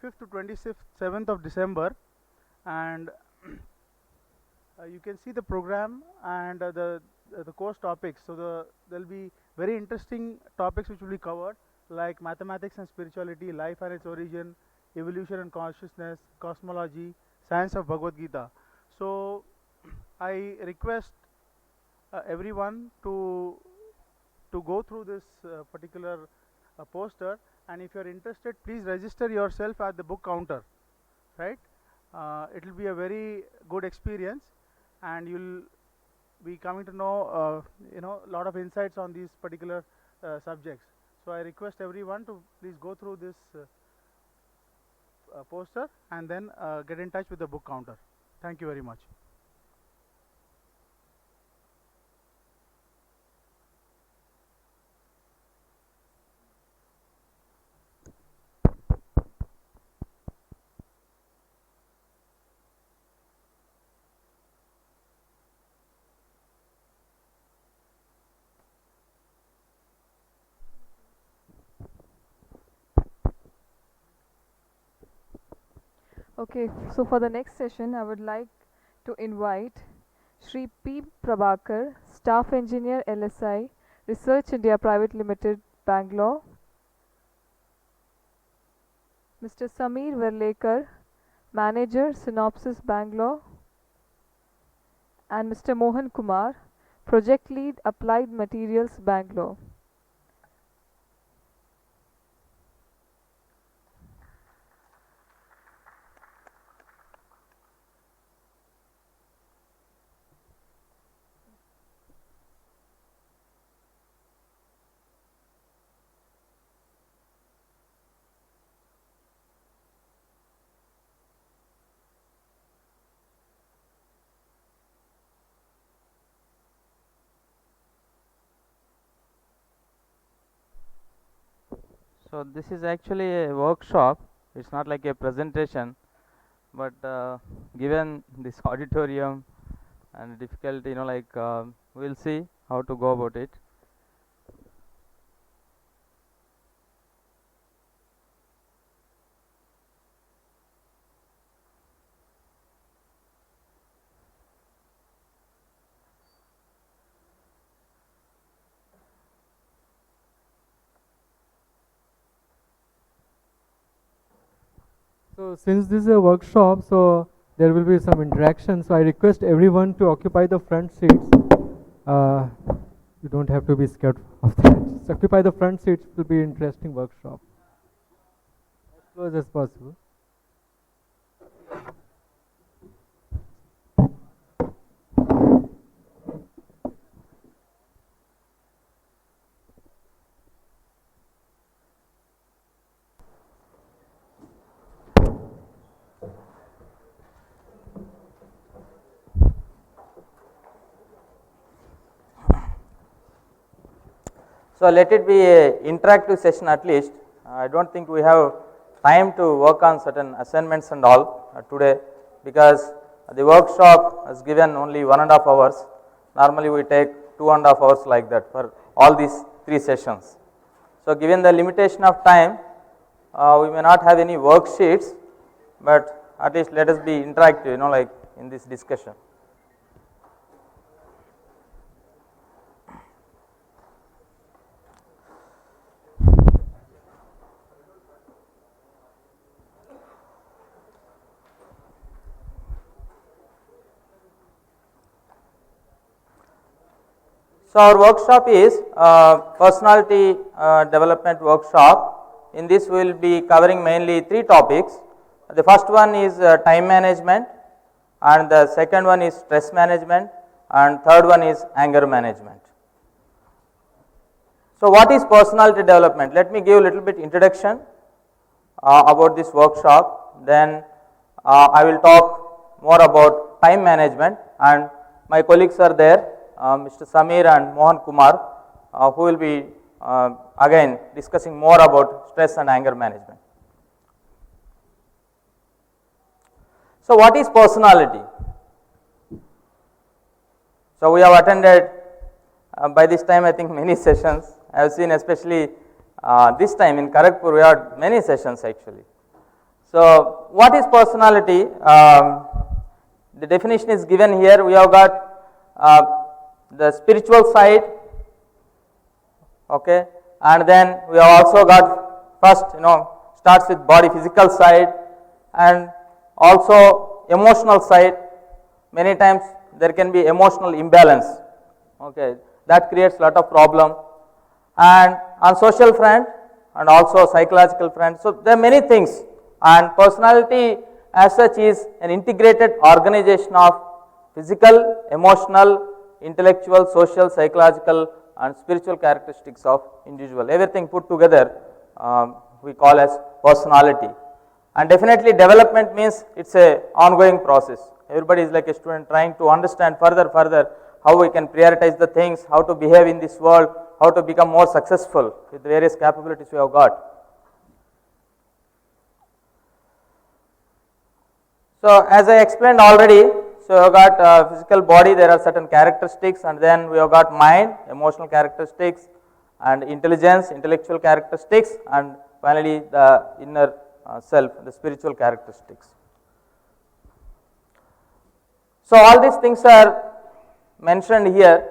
25th to 27th of December, and you can see the program and the course topics. So there'll be very interesting topics which will be covered, like mathematics and spirituality, life and its origin, evolution and consciousness, cosmology, science of Bhagavad Gita. So I request everyone to go through this particular poster, and if you are interested, please register yourself at the book counter, right? It will be a very good experience, and you'll be coming to know a lot of insights on these particular subjects. So I request everyone to please go through this poster and then get in touch with the book counter. Thank you very much. Okay, so for the next session, I would like to invite Shri P. Prabhakar, Staff Engineer LSI, Research India Private Limited, Bangalore, Mr. Sameer Verlekar, Manager, Synopsis, Bangalore, and Mr. Mohan Kumar, Project Lead, Applied Materials, Bangalore. So this is actually a workshop. It's not like a presentation, but given this auditorium and difficult, we'll see how to go about it. So since this is a workshop, so there will be some interaction. So I request everyone to occupy the front seats. You don't have to be scared of that. Just occupy the front seats. It will be an interesting workshop. As close as possible. So let it be a interactive session at least. I don't think we have time to work on certain assignments and all today, because the workshop is given only 1.5 hours. Normally we take 2.5 hours like that for all these 3 sessions. So given the limitation of time, we may not have any worksheets, but at least let us be interactive, like in this discussion. So our workshop is personality development workshop. In this we will be covering mainly 3 topics. The first one is time management, and the second one is stress management, and third one is anger management. So what is personality development? Let me give a little bit introduction about this workshop. Then I will talk more about time management, and my colleagues are there. Mr. Sameer and Mohan Kumar, who will be again discussing more about stress and anger management. So what is personality? So we have attended by this time I think many sessions. I have seen especially this time in Kharagpur we had many sessions actually. So what is personality? The definition is given here. We have got the spiritual side, okay, and then we have also got first, starts with body, physical side, and also emotional side. Many times there can be emotional imbalance, okay, that creates a lot of problem. And on social front and also psychological front, so there are many things, and personality as such is an integrated organization of physical, emotional, intellectual, social, psychological and spiritual characteristics of individual. Everything put together we call as personality. And definitely development means it's a ongoing process. Everybody is like a student trying to understand further how we can prioritize the things, how to behave in this world, how to become more successful with the various capabilities we have got. So as I explained already, so we have got physical body, there are certain characteristics, and then we have got mind, emotional characteristics, and intelligence, intellectual characteristics, and finally the inner self, the spiritual characteristics. So all these things are mentioned here.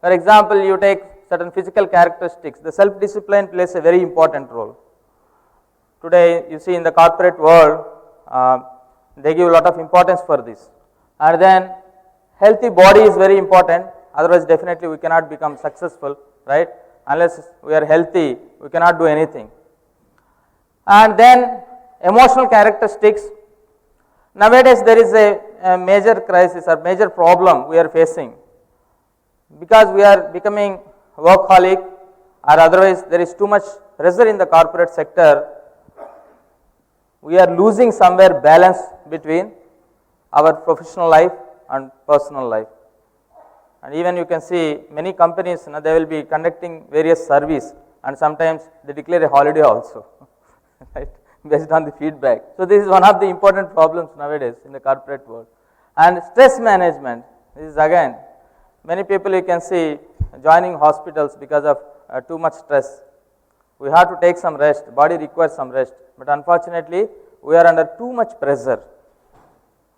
For example, you take certain physical characteristics, the self-discipline plays a very important role. Today you see in the corporate world, they give a lot of importance for this. And then healthy body is very important, otherwise definitely we cannot become successful, right? Unless we are healthy, we cannot do anything. And then emotional characteristics. Nowadays there is a major crisis or major problem we are facing, because we are becoming workaholic, or otherwise there is too much pressure in the corporate sector. We are losing somewhere balance between our professional life and personal life. And even you can see many companies, they will be conducting various surveys, and sometimes they declare a holiday also, right, based on the feedback. So this is one of the important problems nowadays in the corporate world. And stress management, this is again, many people you can see joining hospitals because of too much stress. We have to take some rest, body requires some rest, but unfortunately we are under too much pressure,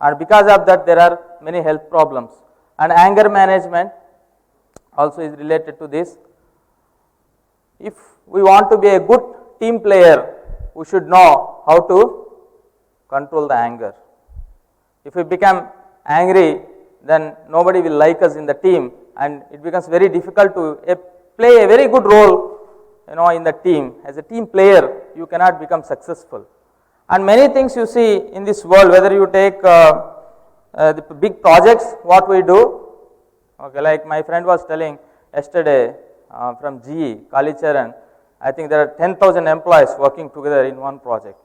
and because of that there are many health problems. And anger management also is related to this. If we want to be a good team player, we should know how to control the anger. If we become angry, then nobody will like us in the team, and it becomes very difficult to play a very good role, in the team. As a team player, you cannot become successful. And many things you see in this world, whether you take the big projects, what we do, okay, like my friend was telling yesterday from GE, Kalicharan, I think there are 10,000 employees working together in one project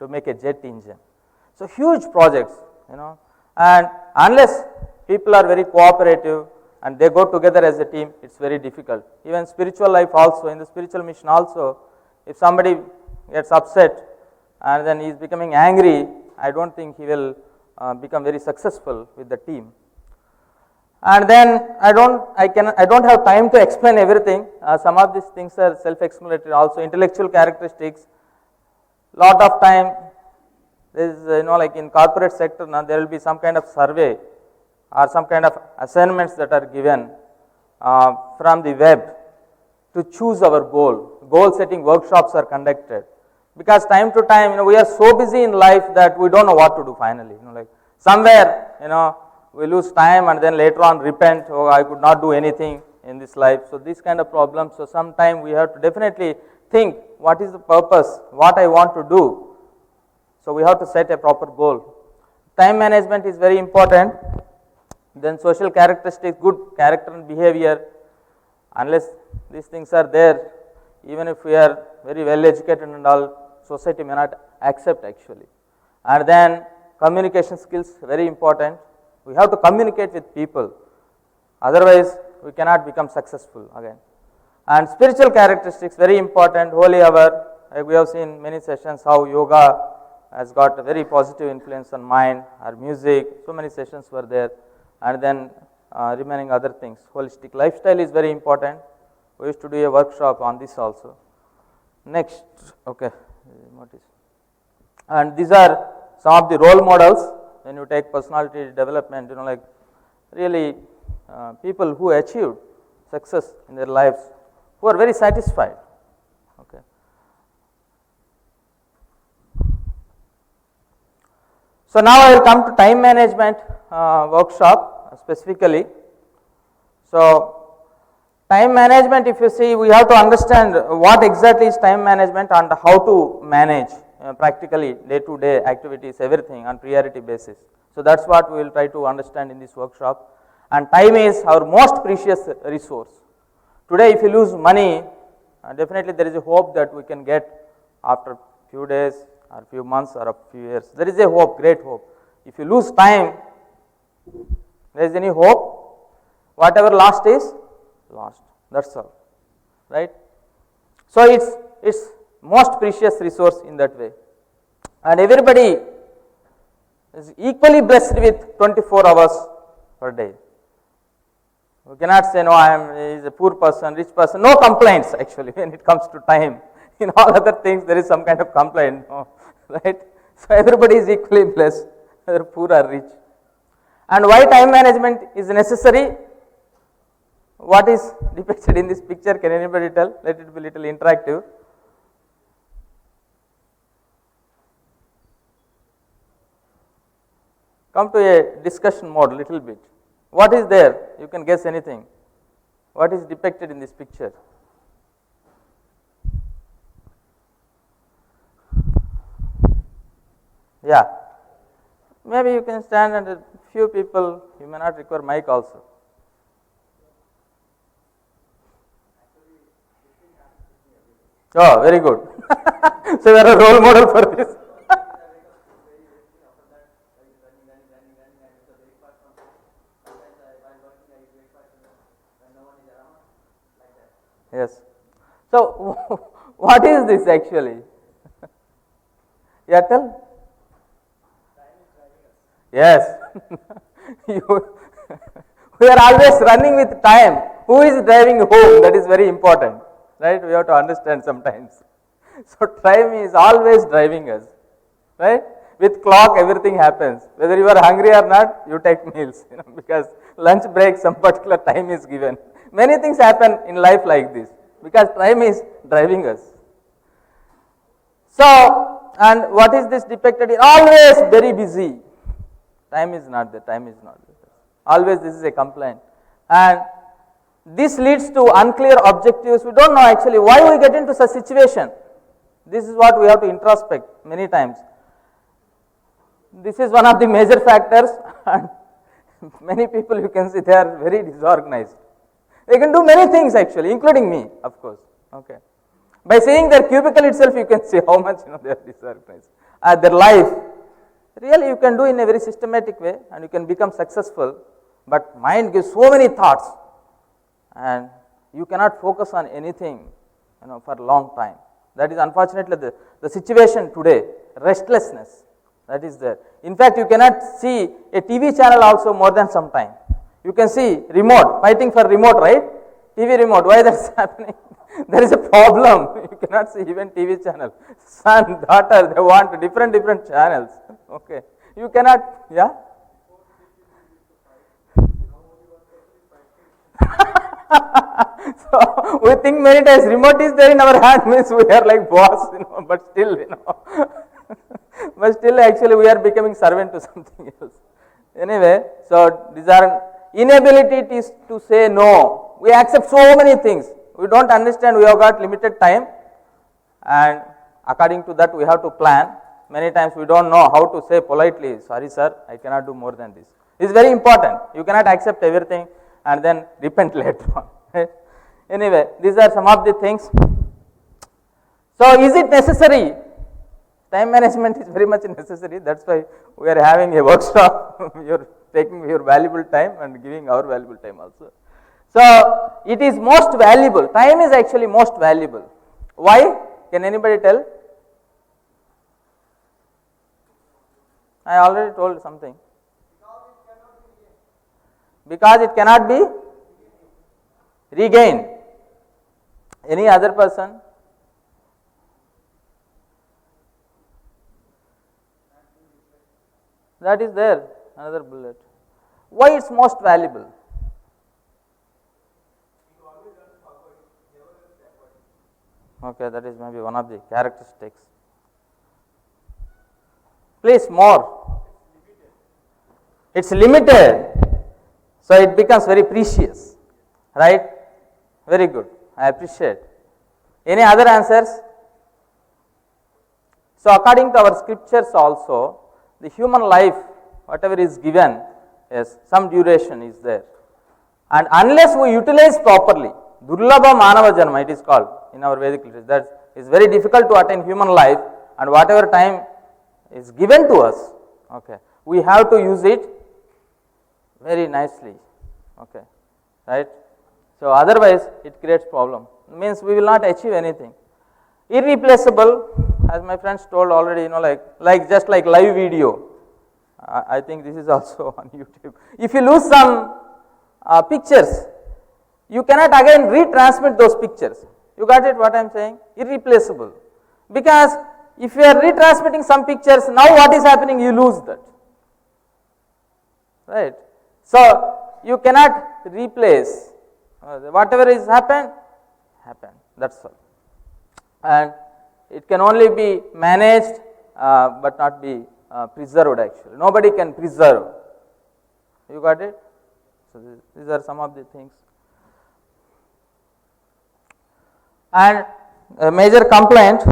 to make a jet engine. So huge projects, and unless people are very cooperative and they go together as a team, it's very difficult. Even spiritual life also, in the spiritual mission also, if somebody gets upset and then he is becoming angry, I don't think he will become very successful with the team. And then I don't have time to explain everything. Some of these things are self-explanatory also. Intellectual characteristics, lot of time there is, like in corporate sector now, there will be some kind of survey or some kind of assignments that are given from the web to choose our goal. Goal setting workshops are conducted, because time to time, we are so busy in life that we don't know what to do finally. Like somewhere, we lose time and then later on repent, oh, I could not do anything in this life. So these kind of problems, so sometime we have to definitely think, what is the purpose, what I want to do. So we have to set a proper goal. Time management is very important. Then social characteristics, good character and behavior. Unless these things are there, even if we are very well educated and all, society may not accept actually. And then communication skills, very important. We have to communicate with people, otherwise we cannot become successful again. And spiritual characteristics, very important. Holy hour, like we have seen many sessions how yoga has got a very positive influence on mind, or music, so many sessions were there. And then remaining other things. Holistic lifestyle is very important. We used to do a workshop on this also. Next, okay, what is? And these are some of the role models when you take personality development, like really people who achieved success in their lives, who are very satisfied. Okay. So now I will come to time management workshop specifically. So time management, if you see, we have to understand what exactly is time management and how to manage practically day to day activities, everything on priority basis. So that's what we will try to understand in this workshop. And time is our most precious resource. Today if you lose money, definitely there is a hope that we can get after few days or few months or a few years. There is a hope, great hope. If you lose time, there is any hope? Whatever lost is lost. That's all, right? So it's most precious resource in that way. And everybody is equally blessed with 24 hours per day. We cannot say no, he is a poor person, rich person. No complaints actually when it comes to time. In all other things there is some kind of complaint, right? So everybody is equally blessed, whether poor or rich. And why time management is necessary? What is depicted in this picture? Can anybody tell? Let it be little interactive. Come to a discussion mode little bit. What is there? You can guess anything. What is depicted in this picture? Yeah. Maybe you can stand and a few people, you may not require mic also. Oh, very good. So you are a role model for this. Yes. So what is this actually? Yeah, tell. Yes. We are always running with time. Who is driving home? That is very important, right? We have to understand sometimes. So time is always driving us, right? With clock everything happens. Whether you are hungry or not, you take meals, because lunch break some particular time is given. Many things happen in life like this because time is driving us. So, and what is this depicted? Always very busy. Time is not there, time is not there. Always this is a complaint. And this leads to unclear objectives. We don't know actually why we get into such situation. This is what we have to introspect many times. This is one of the major factors, and many people you can see they are very disorganized. They can do many things actually, including me, of course. Okay. By seeing their cubicle itself, you can see how much they are disorganized. Their life, really you can do in a very systematic way, and you can become successful. But mind gives so many thoughts, and you cannot focus on anything, for a long time. That is unfortunately the situation today. Restlessness, that is there. In fact, you cannot see a TV channel also more than some time. You can see remote, fighting for remote, right? TV remote, why that is happening? There is a problem. You cannot see even TV channel. Son, daughter, they want different channels. Okay. You cannot, yeah? So we think many times remote is there in our hand means we are like boss, but still, but still actually we are becoming servant to something else. Anyway, so these are inability to say no. We accept so many things. We don't understand we have got limited time, and according to that we have to plan. Many times we don't know how to say politely, sorry sir, I cannot do more than this. It's very important. You cannot accept everything and then repent later on. Right? Anyway, these are some of the things. So is it necessary? Time management is very much necessary. That's why we are having a workshop. You are taking your valuable time and giving our valuable time also. So it is most valuable. Time is actually most valuable. Why? Can anybody tell? I already told something. Because it cannot be regained. Any other person? That is there, another bullet. Why it's most valuable? Okay, that is maybe one of the characteristics. Please, more. It's limited, so it becomes very precious, right? Very good, I appreciate. Any other answers? So, according to our scriptures also, the human life, whatever is given, yes, some duration is there. And unless we utilize properly, Durlabha Manava Janma it is called in our Vedic literature, that is very difficult to attain human life, and whatever time is given to us, okay, we have to use it very nicely, okay, right. So, otherwise it creates problem, means we will not achieve anything. Irreplaceable, as my friends told already, like just like live video. I think this is also on YouTube. If you lose some pictures, you cannot again retransmit those pictures. You got it what I am saying? Irreplaceable. Because if you are retransmitting some pictures, now what is happening? You lose that. Right. So, you cannot replace whatever is happened, that is all. And it can only be managed, but not be preserved actually. Nobody can preserve. You got it? So, these are some of the things. And a major complaint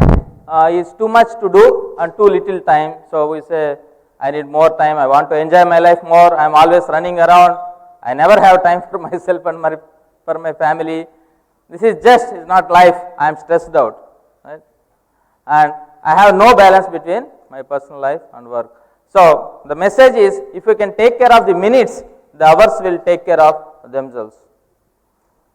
is too much to do and too little time. So, we say I need more time, I want to enjoy my life more, I am always running around, I never have time for myself and for my family. This is not life, I am stressed out, right? And I have no balance between my personal life and work. So, the message is, if we can take care of the minutes, the hours will take care of themselves.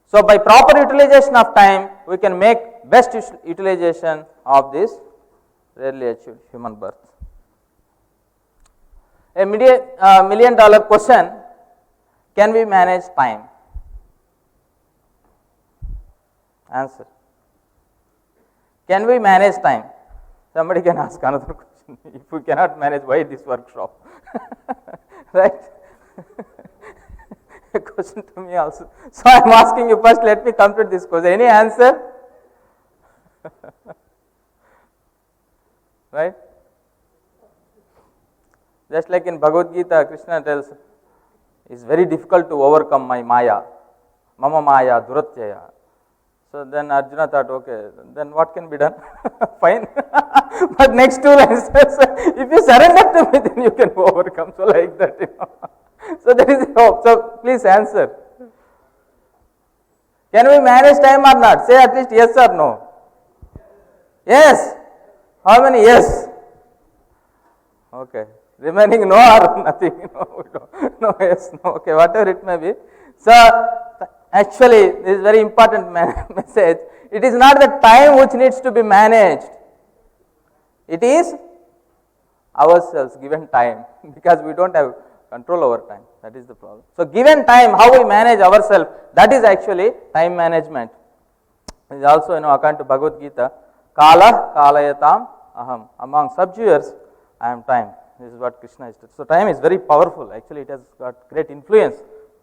So, by proper utilization of time, we can make best utilization of this rarely achieved human birth. A million dollar question, can we manage time? Answer. Can we manage time? Somebody can ask another question. If we cannot manage, why this workshop? Right? A question to me also. So, I am asking you first, let me complete this question. Any answer? Right? Just like in Bhagavad Gita, Krishna tells, it's very difficult to overcome my Maya. Mama Maya, Duratyaya. So, then Arjuna thought, okay, then what can be done? Fine. But next two lines says, if you surrender to me, then you can overcome. So, like that, So, there is hope. So, please answer. Can we manage time or not? Say at least yes or no. Yes. How many yes? Okay. Remaining no or nothing. No, yes, no. Okay, whatever it may be. So, actually, this is very important message. It is not the time which needs to be managed. It is ourselves, given time, because we don't have control over time. That is the problem. So, given time, how we manage ourselves, that is actually time management. It is also, according to Bhagavad Gita, Kala Kalayatam Aham. Among subduers, I am time. This is what Krishna is saying. So, time is very powerful. Actually, it has got great influence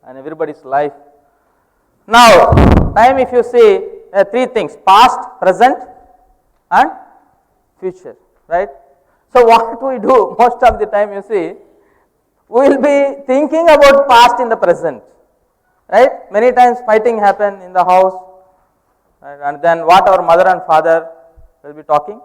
on everybody's life. Now, time, if you see, three things: past, present, and future. Right? So, what we do most of the time, you see, we will be thinking about past in the present. Right? Many times fighting happen in the house, right? And then what our mother and father will be talking.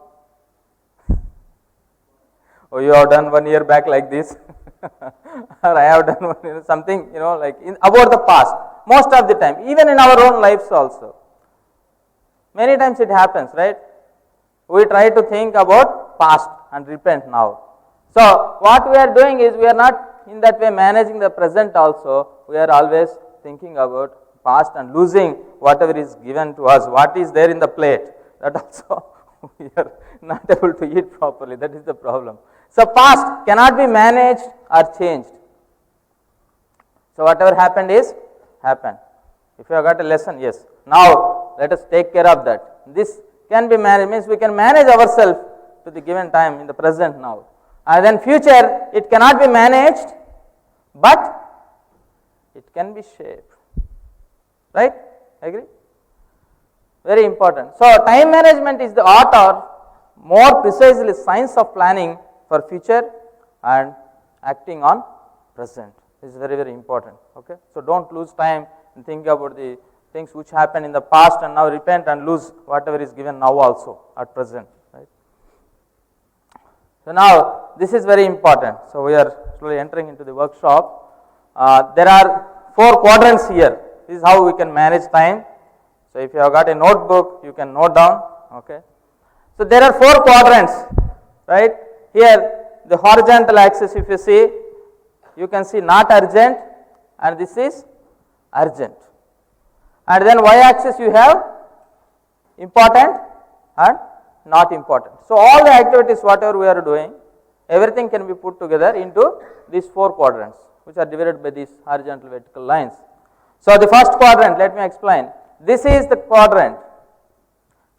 Oh, you have done 1 year back like this, or I have done something, like about the past. Most of the time, even in our own lives also. Many times it happens, right? We try to think about past and repent now. So, what we are doing is, we are not in that way managing the present also. We are always thinking about past and losing whatever is given to us, what is there in the plate. That also we are not able to eat properly. That is the problem. So, past cannot be managed or changed. So, whatever happened is happened. If you have got a lesson, yes. Now, let us take care of that. This can be managed, means we can manage ourselves to the given time in the present now. And then future, it cannot be managed, but it can be shaped. Right? Agree? Very important. So, time management is the art, or more precisely science of planning for future and acting on present. This is very, very important. Okay? So, do not lose time and think about the things which happened in the past and now repent and lose whatever is given now also at present. Right? So, now this is very important. So, we are slowly entering into the workshop. There are 4 quadrants here. This is how we can manage time. So, if you have got a notebook, you can note down. Okay. So, there are 4 quadrants, right? Here the horizontal axis, if you see, you can see not urgent, and this is urgent. And then y axis you have important and not important. So, all the activities whatever we are doing, everything can be put together into these 4 quadrants, which are divided by these horizontal vertical lines. So, the first quadrant, let me explain. This is the quadrant,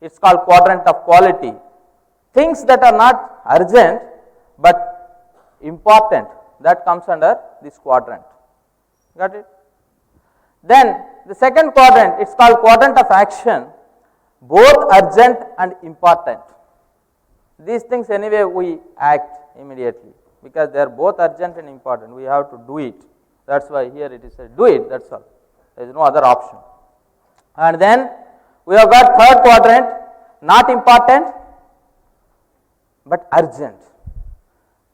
it is called quadrant of quality. Things that are not urgent but important, that comes under this quadrant. Got it? Then the second quadrant, it is called quadrant of action, both urgent and important. These things anyway we act immediately, because they are both urgent and important, we have to do it. That is why here it is said do it, that is all, there is no other option. And then we have got third quadrant, not important but urgent.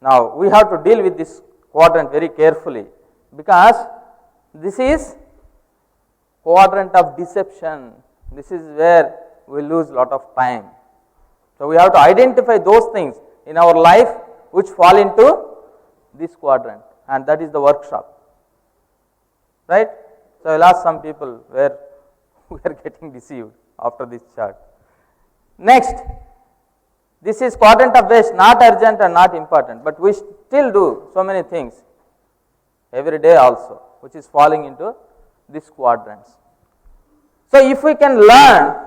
Now we have to deal with this quadrant very carefully, because this is quadrant of deception. This is where we lose lot of time. So we have to identify those things in our life which fall into this quadrant, and that is the workshop. Right? So I will ask some people where we are getting deceived after this chart. Next, this is quadrant of waste, not urgent and not important, but we still do so many things every day also, which is falling into these quadrants. So if we can learn,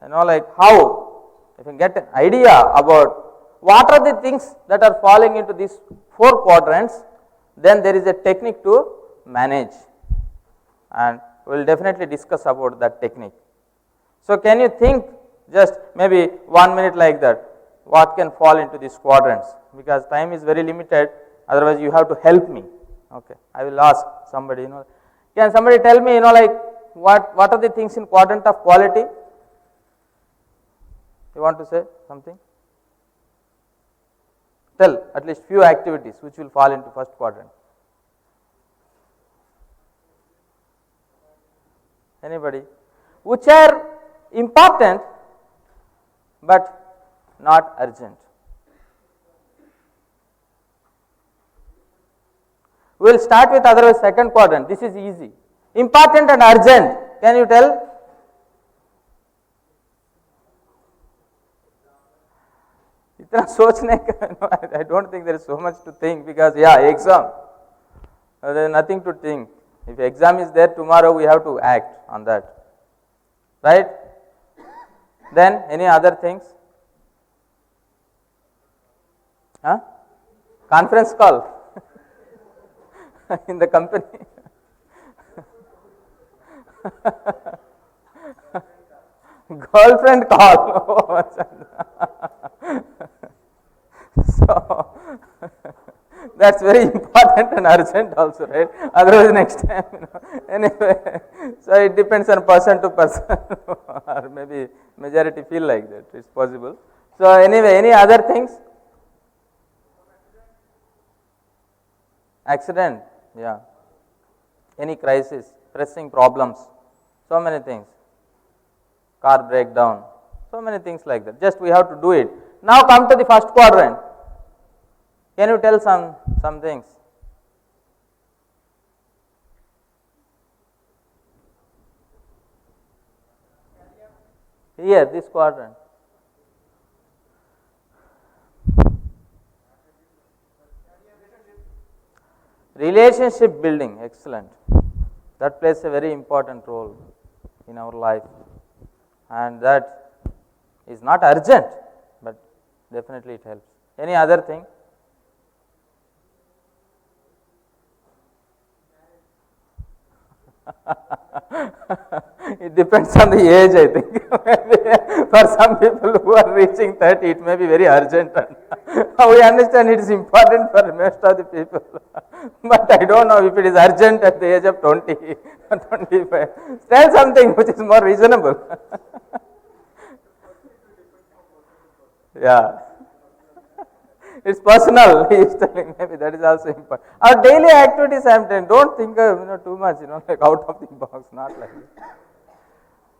like how, if you get an idea about what are the things that are falling into these 4 quadrants, then there is a technique to manage, and we will definitely discuss about that technique. So can you think just maybe 1 minute like that, what can fall into these quadrants, because time is very limited, otherwise you have to help me. Okay, I will ask somebody, can somebody tell me, like what are the things in quadrant of quality? You want to say something? Tell at least few activities which will fall into first quadrant. Anybody? Which are important but not urgent. We will start with otherwise second quadrant. This is easy. Important and urgent. Can you tell? इतना सोचने का, I don't think there is so much to think, because exam, there is nothing to think. If exam is there tomorrow, we have to act on that, right? Then any other things? Conference call in the company. Girlfriend call. So that's very important and urgent also, right? Otherwise next time, anyway. So it depends on person to person, or maybe majority feel like that. It's possible. So anyway, any other things? Accident, any crisis, pressing problems, so many things. Car breakdown, so many things like that. Just we have to do it. Now come to the first quadrant. Can you tell some things? Here, this quadrant. Relationship building, excellent. That plays a very important role in our life, and that is not urgent, but definitely it helps. Any other thing? It depends on the age, I think. For some people who are reaching 30, it may be very urgent. We understand it is important for most of the people. But I don't know if it is urgent at the age of 20 or 25. Tell something which is more reasonable. Yeah. It's personal, he is telling, maybe that is also important. Our daily activities, I am telling, don't think of too much, like out of the box, not like that.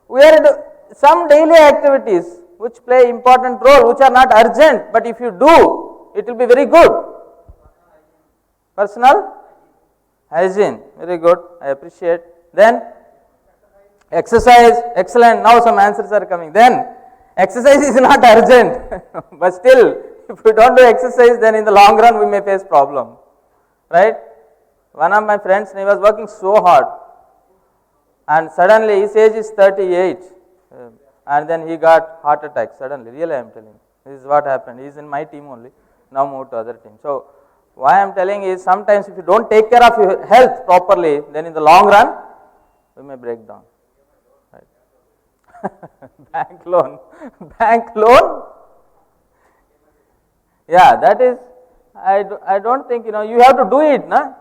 We are into some daily activities which play important role, which are not urgent, but if you do, it will be very good. Personal hygiene, very good, I appreciate. Then exercise, excellent, now some answers are coming. Then exercise is not urgent, but still, if we don't do exercise, then in the long run we may face problem, right? One of my friends, he was working so hard, and suddenly his age is 38, and then he got heart attack suddenly. Really, I am telling you, this is what happened. He is in my team only, now moved to other team. So why I am telling is, sometimes if you don't take care of your health properly, then in the long run we may break down. Right? Bank loan, bank loan. Yeah, that is, I don't think, you have to do it, na?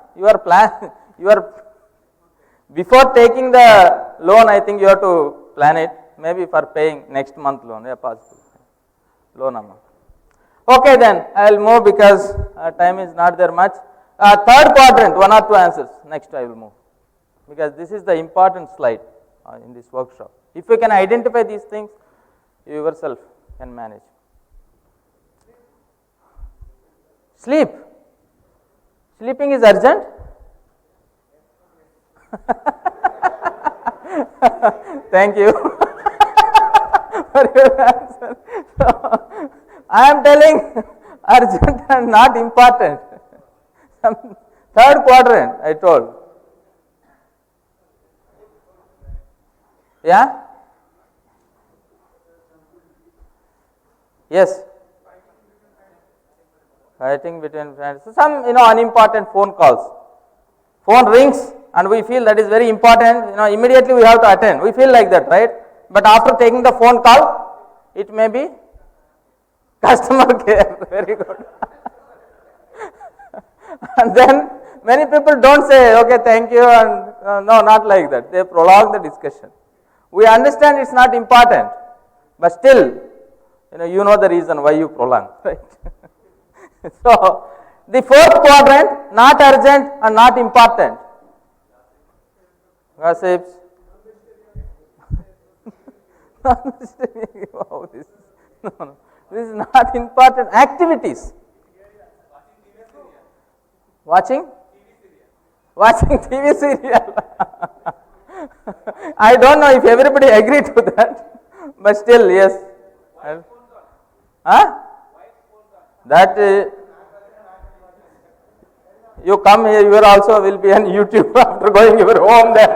Before taking the loan, I think you have to plan it, maybe for paying next month loan, yeah, possible, loan amount. Okay then, I will move because time is not there much. Third quadrant, 1 or 2 answers, next I will move, because this is the important slide in this workshop. If you can identify these things, you yourself can manage. Sleep. Sleeping is urgent? Thank you for your answer. So, I am telling urgent and not important. Third quadrant, I told. Yeah? Yes. Fighting between friends. So some unimportant phone calls. Phone rings and we feel that is very important. Immediately we have to attend. We feel like that, right? But after taking the phone call, it may be customer care. Very good. And then many people don't say, okay, thank you, and no, not like that. They prolong the discussion. We understand it's not important, but still, you know the reason why you prolong, right? So, the fourth quadrant, not urgent and not important. Gossips. Wow, this is not important. Activities. Watching? Watching TV serial. I don't know if everybody agree to that, but still, yes. Huh? That you come here, you also will be on YouTube after going your home then.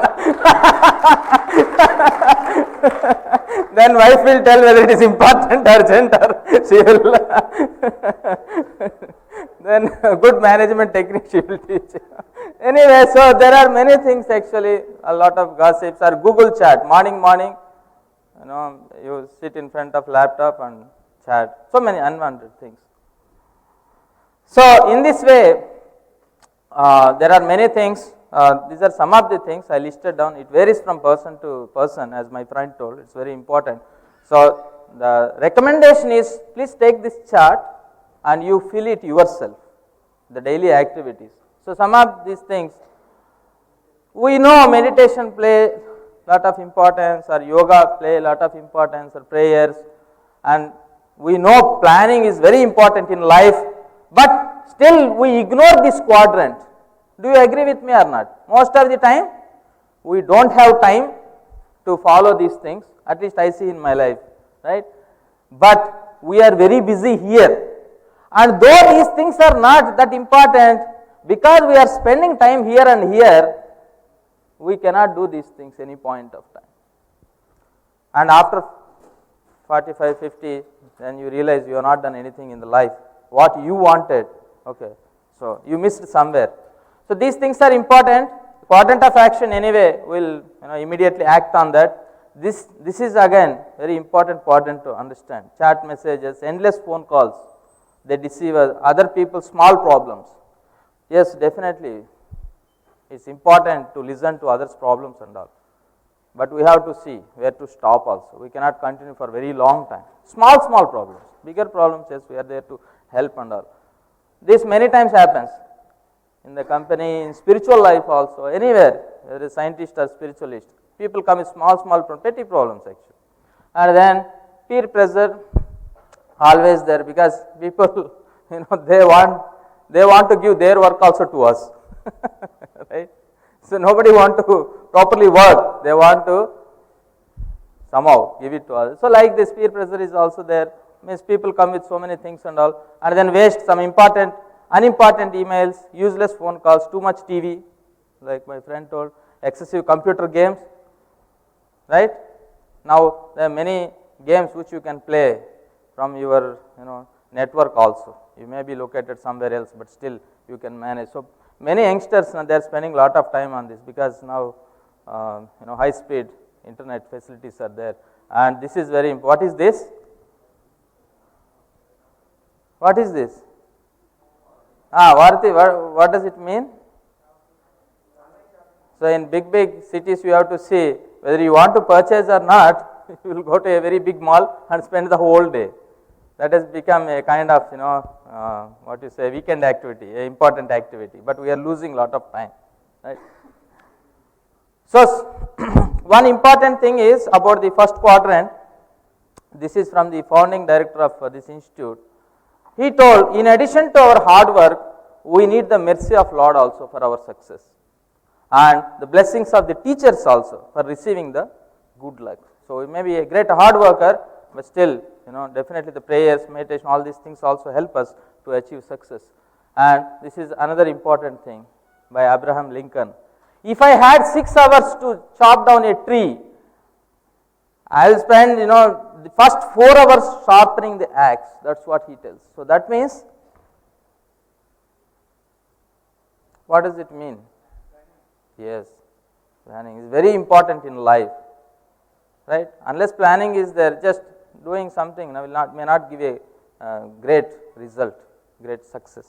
Then wife will tell whether it is important, urgent, or she will. Then good management technique she will teach. Anyway, so there are many things actually, a lot of gossips or Google chat, morning, you sit in front of laptop and chat, so many unwanted things. So in this way, there are many things, these are some of the things I listed down. It varies from person to person, as my friend told, it's very important. So the recommendation is, please take this chart and you fill it yourself, the daily activities. So some of these things, we know meditation play lot of importance, or yoga play a lot of importance, or prayers, and we know planning is very important in life, but still we ignore this quadrant. Do you agree with me or not? Most of the time, we don't have time to follow these things, at least I see in my life, right? But we are very busy here. And though these things are not that important, because we are spending time here and here, we cannot do these things any point of time. And after 45, 50, then you realize you have not done anything in the life, what you wanted, okay, so you missed somewhere. So these things are important. Quadrant of action anyway will immediately act on that. this is again very important quadrant to understand. Chat messages, endless phone calls, they deceive us, other people's small problems. Yes, definitely, it's important to listen to others' problems and all. But we have to see where to stop also. We cannot continue for very long time. Small problems, bigger problems, yes, we are there to help and all. This many times happens in the company, in spiritual life also, anywhere, whether a scientist or spiritualist. People come with small petty problems actually. And then peer pressure always there, because people, they want to give their work also to us. Right? So nobody want to properly work, they want to somehow give it to others. So like this peer pressure is also there, means people come with so many things and all, and then waste some unimportant emails, useless phone calls, too much TV, like my friend told, excessive computer games, right? Now there are many games which you can play from your network also. You may be located somewhere else, but still you can manage. So many youngsters, they are spending a lot of time on this, because now high speed internet facilities are there, and this is very important. What is this? What is this? Varti, what does it mean? So in big cities you have to see whether you want to purchase or not, you will go to a very big mall and spend the whole day. That has become a kind of weekend activity, a important activity, but we are losing a lot of time, right? So one important thing is about the first quadrant. This is from the founding director of this institute. He told, in addition to our hard work, we need the mercy of Lord also for our success, and the blessings of the teachers also for receiving the good luck. So we may be a great hard worker, but still, definitely the prayers, meditation, all these things also help us to achieve success. And this is another important thing by Abraham Lincoln. If I had 6 hours to chop down a tree, I will spend, the first 4 hours sharpening the axe. That's what he tells. So that means, what does it mean? Yes, planning is very important in life, right? Unless planning is there, just doing something may not give a great result, great success.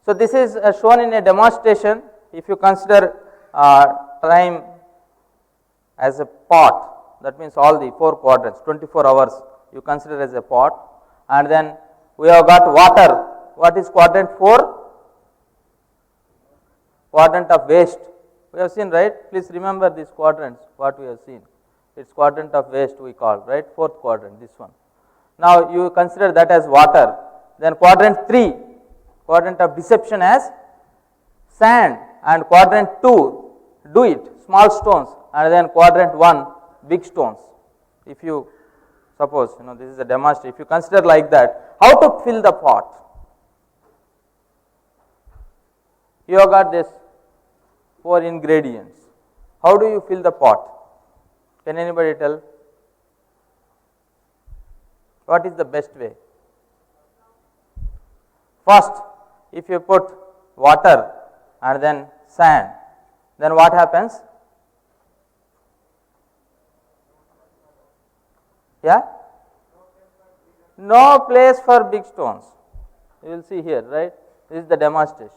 So this is shown in a demonstration. If you consider time as a pot, that means all the 4 quadrants, 24 hours you consider as a pot, and then we have got water. What is quadrant 4? Quadrant of waste. We have seen, right? Please remember these quadrants, what we have seen. It's quadrant of waste we call, right? 4th quadrant, this one. Now you consider that as water. Then quadrant 3, quadrant of deception as sand, and quadrant 2, do it, small stones, and then quadrant 1, big stones. If you suppose, this is a demonstration, if you consider like that, how to fill the pot? You have got this 4 ingredients. How do you fill the pot? Can anybody tell? What is the best way? First, if you put water and then sand, then what happens? Yeah? No place for big stones. You will see here, right? This is the demonstration.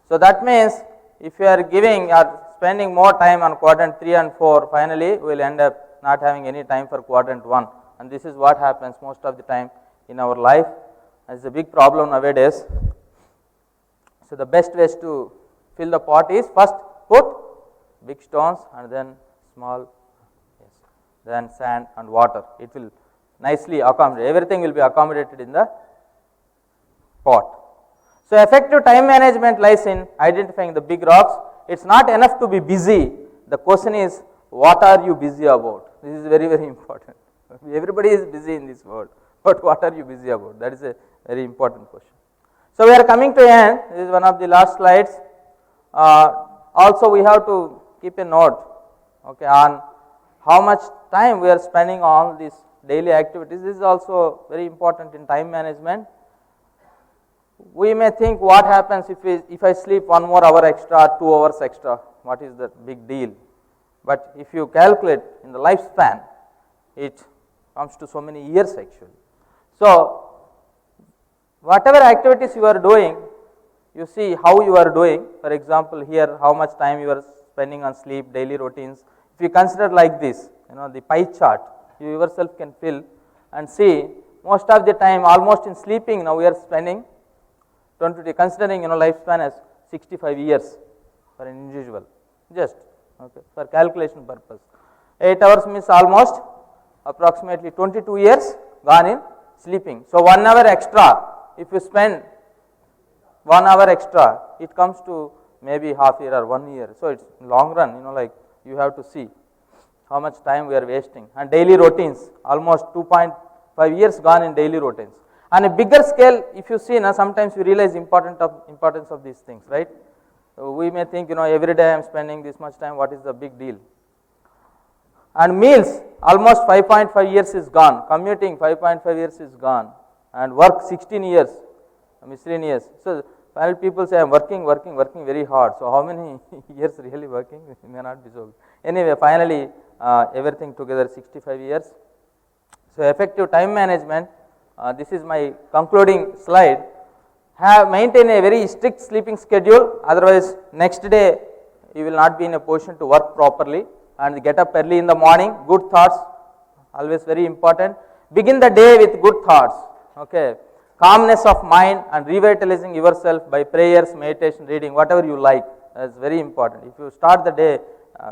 So that means if you are giving or spending more time on quadrant 3 and 4, finally we will end up not having any time for quadrant 1, and this is what happens most of the time in our life. It's a big problem nowadays. So the best ways to fill the pot is first put big stones and then small, then sand and water. It will nicely accommodate, everything will be accommodated in the pot. So effective time management lies in identifying the big rocks. It's not enough to be busy. The question is, what are you busy about? This is very, very important. Everybody is busy in this world, but what are you busy about? That is a very important question. So we are coming to end. This is one of the last slides. Also we have to keep a note, okay, on how much time we are spending on these daily activities. This is also very important in time management. We may think, what happens if I sleep 1 more hour extra, 2 hours extra, what is the big deal? but if you calculate in the lifespan, it comes to so many years actually. So, whatever activities you are doing, you see how you are doing. For example, here how much time you are spending on sleep, daily routines. If you consider like this, the pie chart, you yourself can fill and see most of the time almost in sleeping now we are spending 20, considering lifespan as 65 years for an individual, just okay, for calculation purpose. 8 hours means almost approximately 22 years gone in sleeping. So 1 hour extra, if you spend 1 hour extra, it comes to maybe half year or 1 year. So it's long run, like you have to see how much time we are wasting. And daily routines, almost 2.5 years gone in daily routines. On a bigger scale, if you see, sometimes we realize importance of these things, right? So we may think, every day I am spending this much time, what is the big deal? And meals, almost 5.5 years is gone. Commuting, 5.5 years is gone. And work, 16 years, miscellaneous. So while people say I am working very hard. So how many years really working? It may not be so good. Anyway, finally, everything together 65 years. So effective time management, this is my concluding slide. Maintain a very strict sleeping schedule, otherwise next day you will not be in a position to work properly. And get up early in the morning, good thoughts, always very important. Begin the day with good thoughts, okay. Calmness of mind and revitalizing yourself by prayers, meditation, reading, whatever you like, that's very important. If you start the day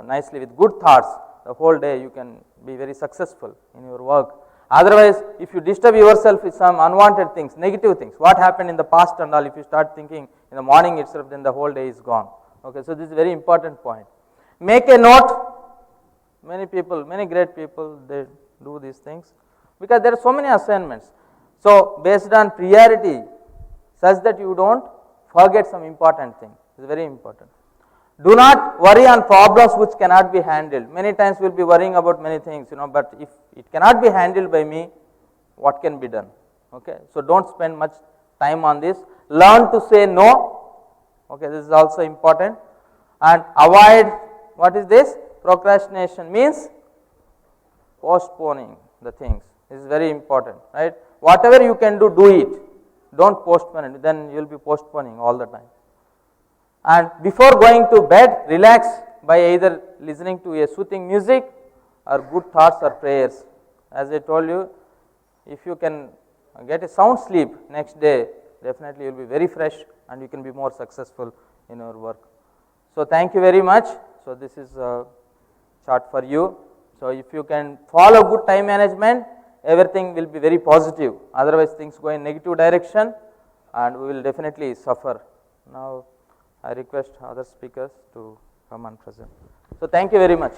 nicely with good thoughts, the whole day you can be very successful in your work. Otherwise, if you disturb yourself with some unwanted things, negative things, what happened in the past and all, if you start thinking in the morning itself, then the whole day is gone. Okay, so this is a very important point. Make a note. Many people, many great people, they do these things because there are so many assignments. So based on priority, such that you don't forget some important thing. It's very important. Do not worry on problems which cannot be handled. Many times we will be worrying about many things, but if it cannot be handled by me, what can be done? Okay, so don't spend much time on this. Learn to say no. Okay, this is also important. And avoid, what is this? Procrastination means postponing the things. This is very important, right? Whatever you can do, do it. Don't postpone it, then you will be postponing all the time. And before going to bed, relax by either listening to a soothing music or good thoughts or prayers. As I told you, if you can get a sound sleep next day, definitely you will be very fresh and you can be more successful in your work. So thank you very much. So this is a chart for you. So if you can follow good time management, everything will be very positive. Otherwise things go in negative direction and we will definitely suffer. Now I request other speakers to come and present. So thank you very much.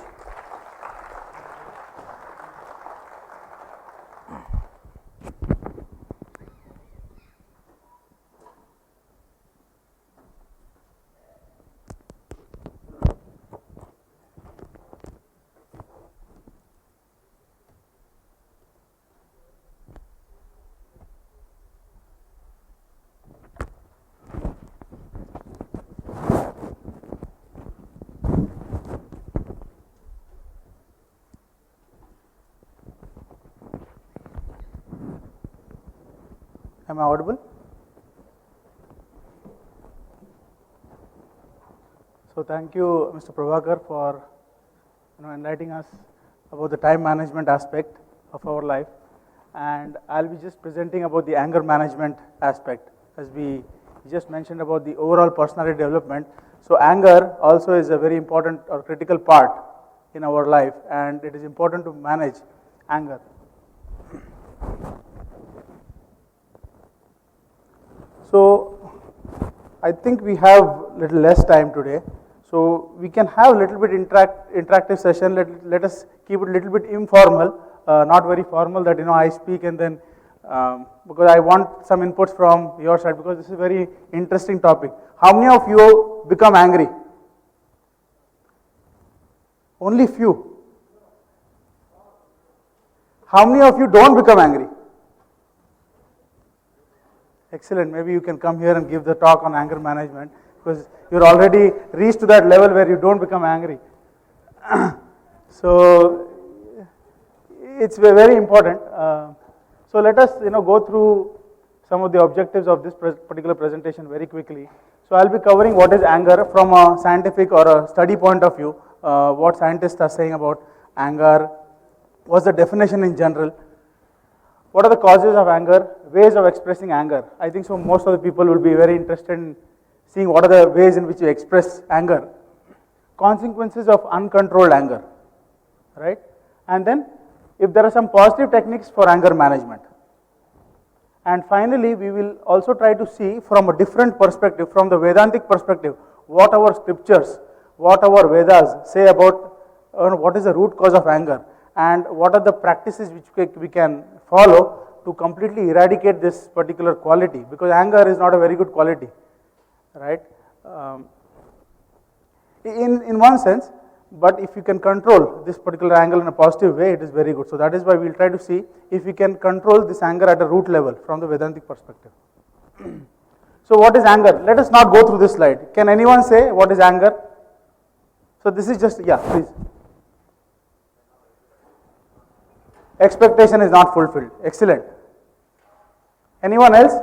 Am I audible? So thank you, Mr. Prabhakar, for enlightening us about the time management aspect of our life, and I'll be just presenting about the anger management aspect, as we just mentioned about the overall personality development. So anger also is a very important or critical part in our life, and it is important to manage anger. So I think we have little less time today, so we can have a little bit interactive session. Let us keep it a little bit informal, not very formal that I speak and then because I want some inputs from your side, because this is a very interesting topic. How many of you become angry? Only few. How many of you don't become angry? Excellent. Maybe you can come here and give the talk on anger management, because you're already reached to that level where you don't become angry. So it's very important. So let us go through some of the objectives of this particular presentation very quickly. So I'll be covering what is anger from a scientific or a study point of view, what scientists are saying about anger, what's the definition in general, what are the causes of anger, ways of expressing anger. I think so most of the people will be very interested in seeing what are the ways in which you express anger, consequences of uncontrolled anger, right? And then if there are some positive techniques for anger management. And finally, we will also try to see from a different perspective, from the Vedantic perspective, what our scriptures, what our Vedas say about what is the root cause of anger and what are the practices which we can follow to completely eradicate this particular quality, because anger is not a very good quality, right? In one sense, but if you can control this particular anger in a positive way, it is very good. So that is why we will try to see if we can control this anger at a root level from the Vedantic perspective. So what is anger? Let us not go through this slide. Can anyone say what is anger? So this is just, yeah, please. Expectation is not fulfilled. Excellent. Anyone else?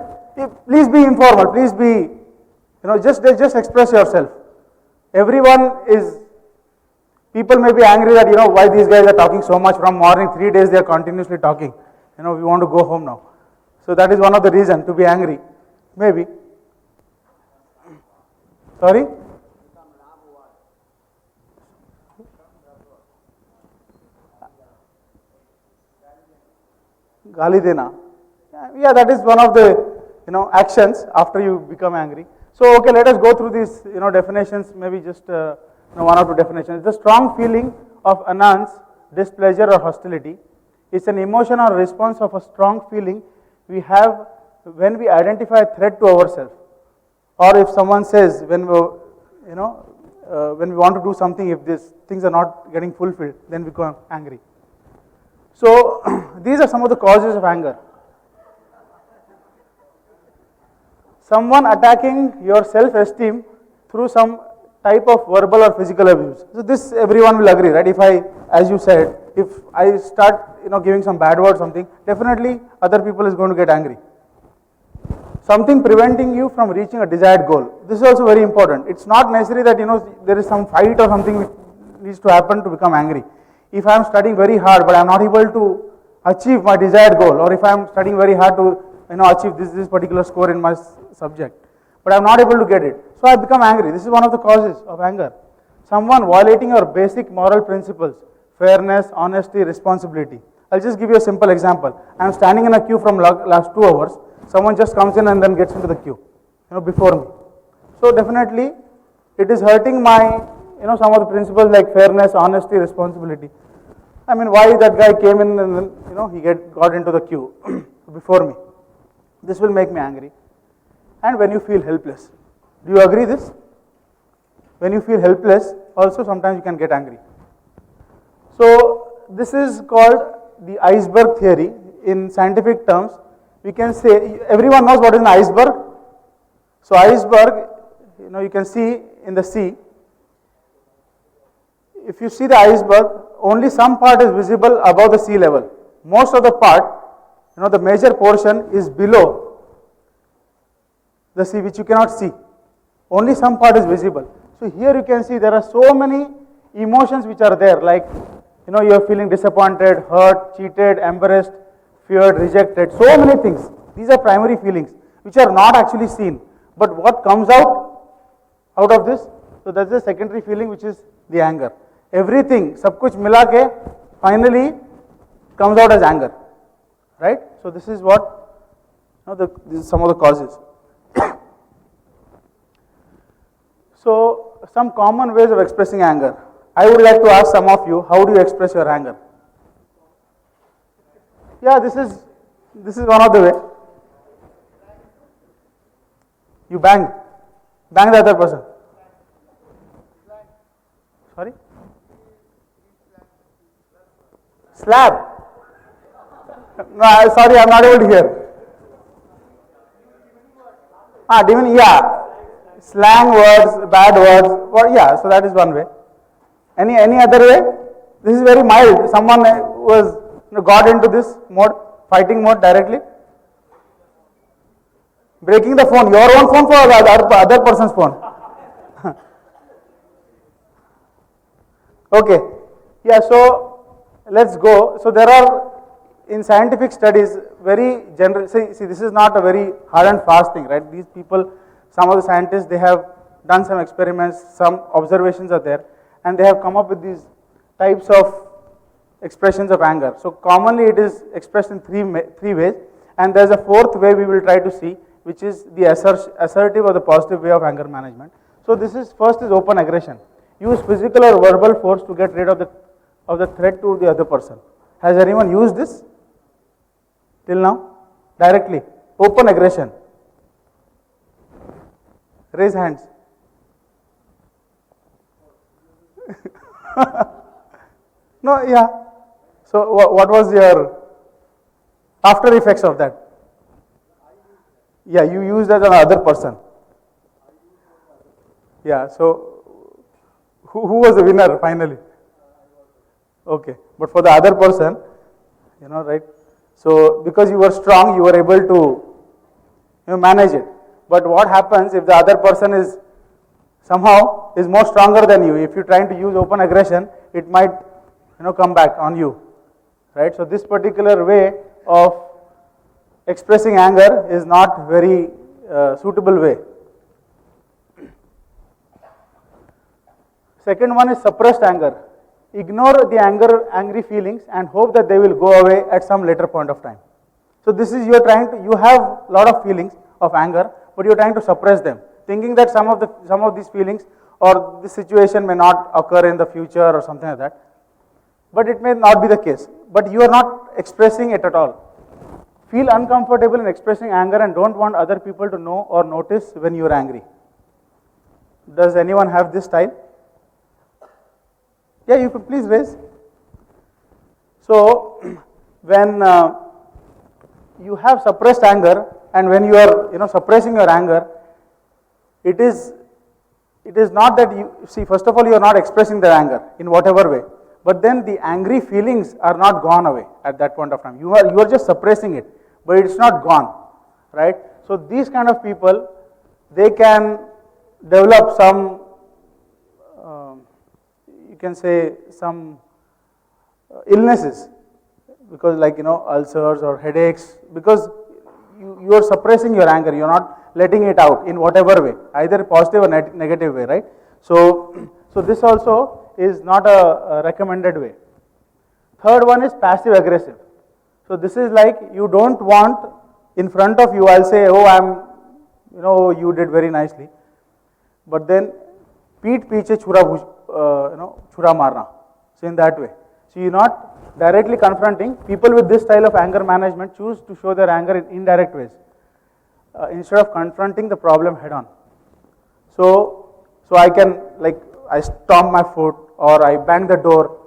Please be informal. Please be, just express yourself. Everyone is, people may be angry that, why these guys are talking so much from morning, 3 days they are continuously talking. We want to go home now. So that is one of the reasons to be angry. Maybe. Sorry? Gali dena. Yeah, that is one of the, actions after you become angry. So, okay, let us go through these, definitions, maybe just one or two definitions. It's a strong feeling of annoyance, displeasure or hostility. It's an emotion or response of a strong feeling we have when we identify a threat to ourselves. Or if someone says when we, when we want to do something, if these things are not getting fulfilled, then we become angry. So, these are some of the causes of anger. Someone attacking your self-esteem through some type of verbal or physical abuse. So this everyone will agree, right? If I, as you said, if I start, giving some bad word, something, definitely other people is going to get angry. Something preventing you from reaching a desired goal. This is also very important. It's not necessary that, there is some fight or something which needs to happen to become angry. If I am studying very hard, but I am not able to achieve my desired goal, or if I am studying very hard to, achieve this particular score in my subject, but I am not able to get it, so I become angry. This is one of the causes of anger. Someone violating your basic moral principles, fairness, honesty, responsibility. I'll just give you a simple example. I am standing in a queue from last 2 hours. Someone just comes in and then gets into the queue, before me. So definitely, it is hurting my, some of the principles like fairness, honesty, responsibility. I mean, why that guy came in and then, he got into the queue before me. This will make me angry. And when you feel helpless. Do you agree this? When you feel helpless, also sometimes you can get angry. So this is called the iceberg theory. In scientific terms, we can say, everyone knows what is an iceberg. So iceberg, you can see in the sea. If you see the iceberg, only some part is visible above the sea level. Most of the part, the major portion is below the sea, which you cannot see. Only some part is visible. So here you can see there are so many emotions which are there, like, you are feeling disappointed, hurt, cheated, embarrassed, feared, rejected, so many things. These are primary feelings which are not actually seen. But what comes out of this? So that's the secondary feeling, which is the anger. Everything, sab kuch mila ke, finally comes out as anger. Right? So this is what, this is some of the causes. So some common ways of expressing anger. I would like to ask some of you, how do you express your anger? Yeah, this is one of the way. You bang the other person. Sorry? Slap. No, sorry, I'm not able to hear. Yeah. Slang words, bad words. Yeah, so that is one way. Any other way? This is very mild. Someone was got into this mode, fighting mode directly. Breaking the phone, your own phone for the other person's phone. Okay, yeah, so let's go. So there are, in scientific studies, very general, see this is not a very hard and fast thing, right? These people, some of the scientists, they have done some experiments, some observations are there, and they have come up with these types of expressions of anger. So commonly it is expressed in three ways, and there's a fourth way we will try to see, which is the assertive or the positive way of anger management. So this is, first is open aggression. Use physical or verbal force to get rid of the threat to the other person. Has anyone used this till now? Directly. Open aggression. Raise hands. No, yeah. So what was your after effects of that? Yeah, you used that on another person. Yeah, so who was the winner finally? Okay, but for the other person, right? So because you were strong, you were able to manage it. But what happens if the other person is somehow is more stronger than you? If you're trying to use open aggression, it might come back on you, right? So this particular way of expressing anger is not very suitable way. Second one is suppressed anger. Ignore the angry feelings and hope that they will go away at some later point of time. So this is, you have a lot of feelings of anger, but you're trying to suppress them, thinking that some of these feelings or this situation may not occur in the future or something like that. But it may not be the case. But you are not expressing it at all. Feel uncomfortable in expressing anger and don't want other people to know or notice when you are angry. Does anyone have this style? Yeah, you could please raise. So when you have suppressed anger and when you are suppressing your anger, it is not that you see, first of all, you are not expressing the anger in whatever way, but then the angry feelings are not gone away at that point of time. You are just suppressing it, but it's not gone, right? So these kind of people, they can develop some you can say some illnesses, because like ulcers or headaches, because you are suppressing your anger, you are not letting it out in whatever way, either positive or negative way, right? So this also is not a recommended way. Third one is passive aggressive. So this is like, you don't want in front of you, I'll say, oh, you did very nicely, but then peeth piche chura marna. So in that way. So you're not directly confronting. People with this style of anger management choose to show their anger in indirect ways instead of confronting the problem head on. So I can, like, I stomp my foot or I bang the door.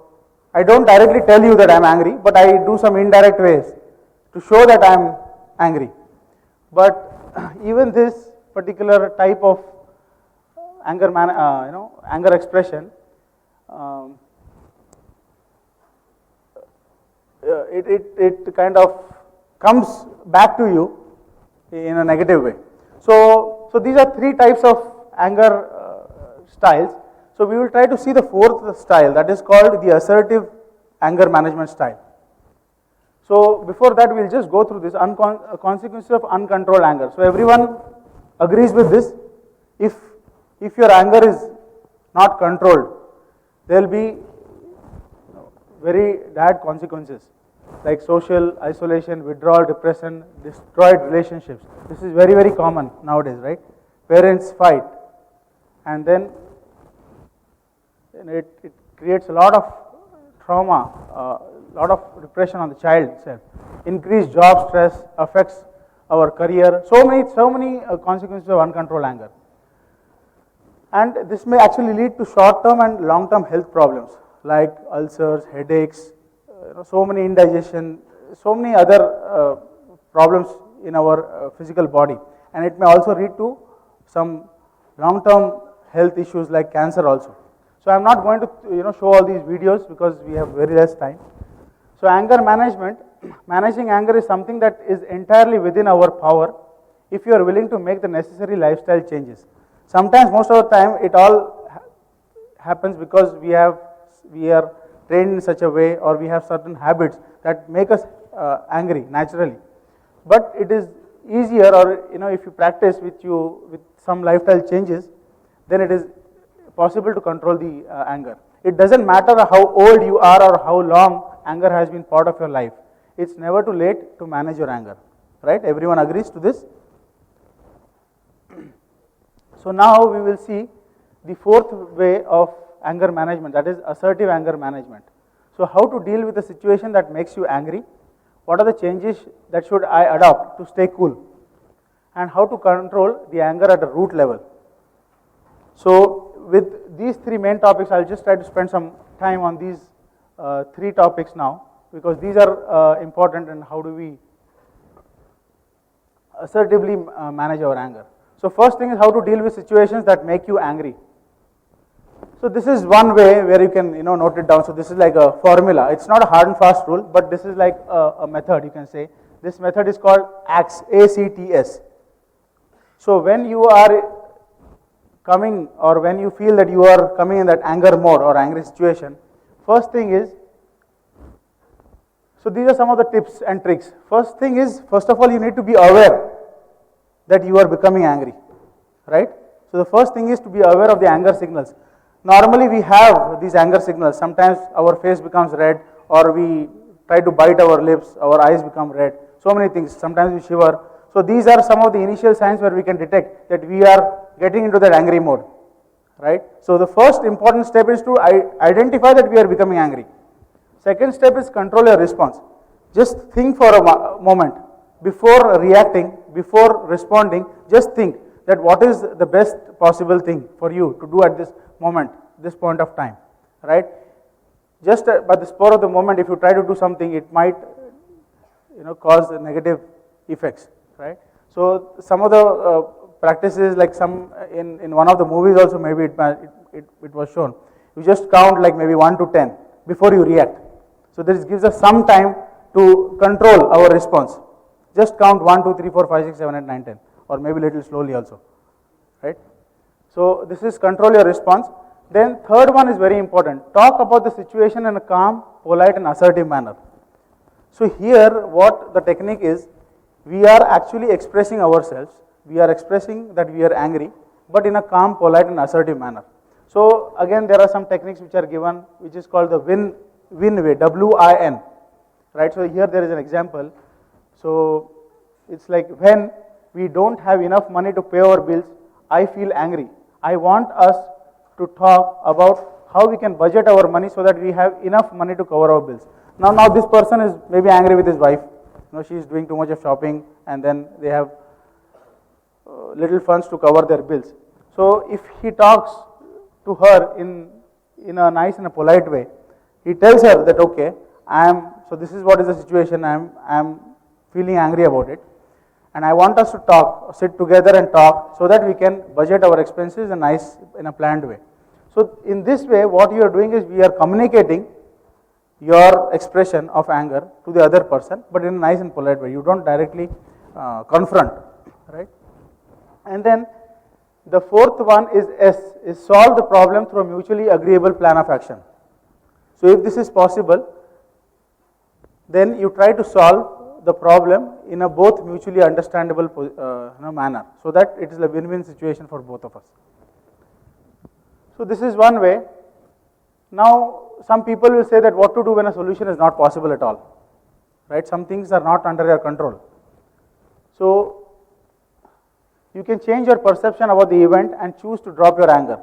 I don't directly tell you that I'm angry, but I do some indirect ways to show that I'm angry. But even this particular type of anger expression, it kind of comes back to you in a negative way. So these are three types of anger styles. So we will try to see the fourth style, that is called the assertive anger management style. So before that, we'll just go through this consequences of uncontrolled anger. So everyone agrees with this. If your anger is not controlled, there will be very bad consequences like social isolation, withdrawal, depression, destroyed relationships. This is very, very common nowadays, right? Parents fight, and then it creates a lot of trauma, a lot of depression on the child itself. Increased job stress affects our career. So many consequences of uncontrolled anger. And this may actually lead to short-term and long-term health problems like ulcers, headaches, so many indigestion, so many other problems in our physical body. And it may also lead to some long-term health issues like cancer also. So I'm not going to show all these videos because we have very less time. So anger management, managing anger is something that is entirely within our power if you are willing to make the necessary lifestyle changes. Sometimes, most of the time, it all happens because we are trained in such a way, or we have certain habits that make us angry naturally. But it is easier, or if you practice with some lifestyle changes, then it is possible to control the anger. It doesn't matter how old you are or how long anger has been part of your life. It's never too late to manage your anger, right? Everyone agrees to this? So now we will see the fourth way of anger management, that is assertive anger management. So how to deal with a situation that makes you angry? What are the changes that should I adopt to stay cool? And how to control the anger at a root level? So with these three main topics, I'll just try to spend some time on these three topics now, because these are important, and how do we assertively manage our anger. So first thing is how to deal with situations that make you angry. So this is one way where you can note it down. So this is like a formula. It's not a hard and fast rule, but this is like a method, you can say. This method is called ACTS, ACTS. So when you are coming, or when you feel that you are coming in that anger mode or angry situation, first thing is, so these are some of the tips and tricks. First thing is, first of all, you need to be aware that you are becoming angry, right? So the first thing is to be aware of the anger signals. Normally we have these anger signals. Sometimes our face becomes red, or we try to bite our lips, our eyes become red, so many things. Sometimes we shiver. So these are some of the initial signs where we can detect that we are getting into that angry mode, right? So the first important step is to identify that we are becoming angry. Second step is control your response. Just think for a moment before reacting, before responding. Just think that what is the best possible thing for you to do at this moment, this point of time, right? Just by the spur of the moment, if you try to do something, it might cause negative effects, right? So some of the practices, like some in one of the movies also, maybe it was shown, you just count like maybe 1 to 10 before you react. So this gives us some time to control our response. Just count 1, 2, 3, 4, 5, 6, 7, 8, 9, 10, or maybe little slowly also, right? So this is control your response. Then third one is very important. Talk about the situation in a calm, polite and assertive manner. So here what the technique is, we are actually expressing ourselves. We are expressing that we are angry, but in a calm, polite and assertive manner. So again, there are some techniques which are given, which is called the win way, WIN, right? So here there is an example. So it's like, when we don't have enough money to pay our bills, I feel angry. I want us to talk about how we can budget our money so that we have enough money to cover our bills. Now this person is maybe angry with his wife. She is doing too much of shopping, and then they have little funds to cover their bills. So if he talks to her in a nice and a polite way, he tells her that, okay, so this is what is the situation, I am feeling angry about it, and I want us to talk, sit together and talk, so that we can budget our expenses in a planned way. So in this way, what you are doing is, we are communicating your expression of anger to the other person, but in a nice and polite way. You don't directly confront, right? And then the fourth one is S, is solve the problem through a mutually agreeable plan of action. So if this is possible, then you try to solve the problem in a both mutually understandable manner, so that it is a win-win situation for both of us. So this is one way. Now some people will say that what to do when a solution is not possible at all, right? Some things are not under your control. So you can change your perception about the event and choose to drop your anger,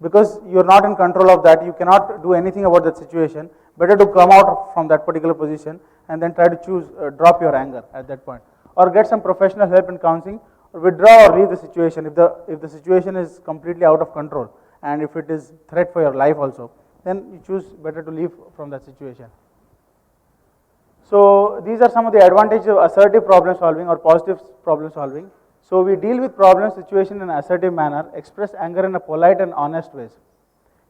because you are not in control of that. You cannot do anything about that situation. Better to come out from that particular position and then try to choose, drop your anger at that point, or get some professional help in counseling, or withdraw or leave the situation if the situation is completely out of control, and if it is threat for your life also, then you choose better to leave from that situation. So these are some of the advantages of assertive problem solving or positive problem solving. So we deal with problem situation in an assertive manner, express anger in a polite and honest ways.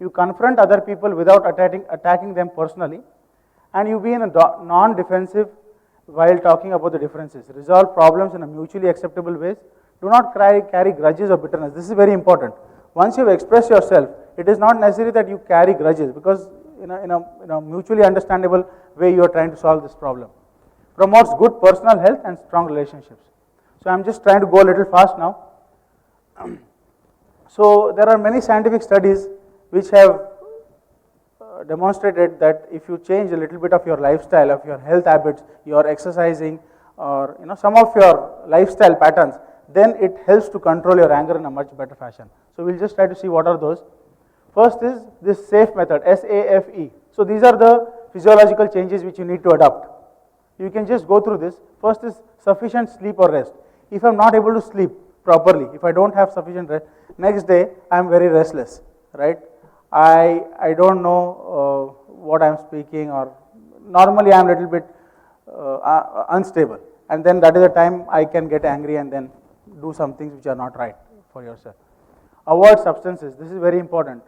You confront other people without attacking them personally, and you be in a non-defensive while talking about the differences. Resolve problems in a mutually acceptable ways. Do not carry grudges or bitterness. This is very important. Once you have expressed yourself, it is not necessary that you carry grudges, because in a mutually understandable way you are trying to solve this problem. Promotes good personal health and strong relationships. So I am just trying to go a little fast now. So there are many scientific studies which have demonstrated that if you change a little bit of your lifestyle, of your health habits, your exercising, or some of your lifestyle patterns, then it helps to control your anger in a much better fashion. So we'll just try to see what are those. First is this SAFE method, SAFE. So these are the physiological changes which you need to adopt. You can just go through this. First is sufficient sleep or rest. If I am not able to sleep properly, if I don't have sufficient rest, next day I am very restless, right? I don't know what I am speaking, or normally I am a little bit unstable, and then that is the time I can get angry and then do some things which are not right for yourself. Avoid substances. This is very important.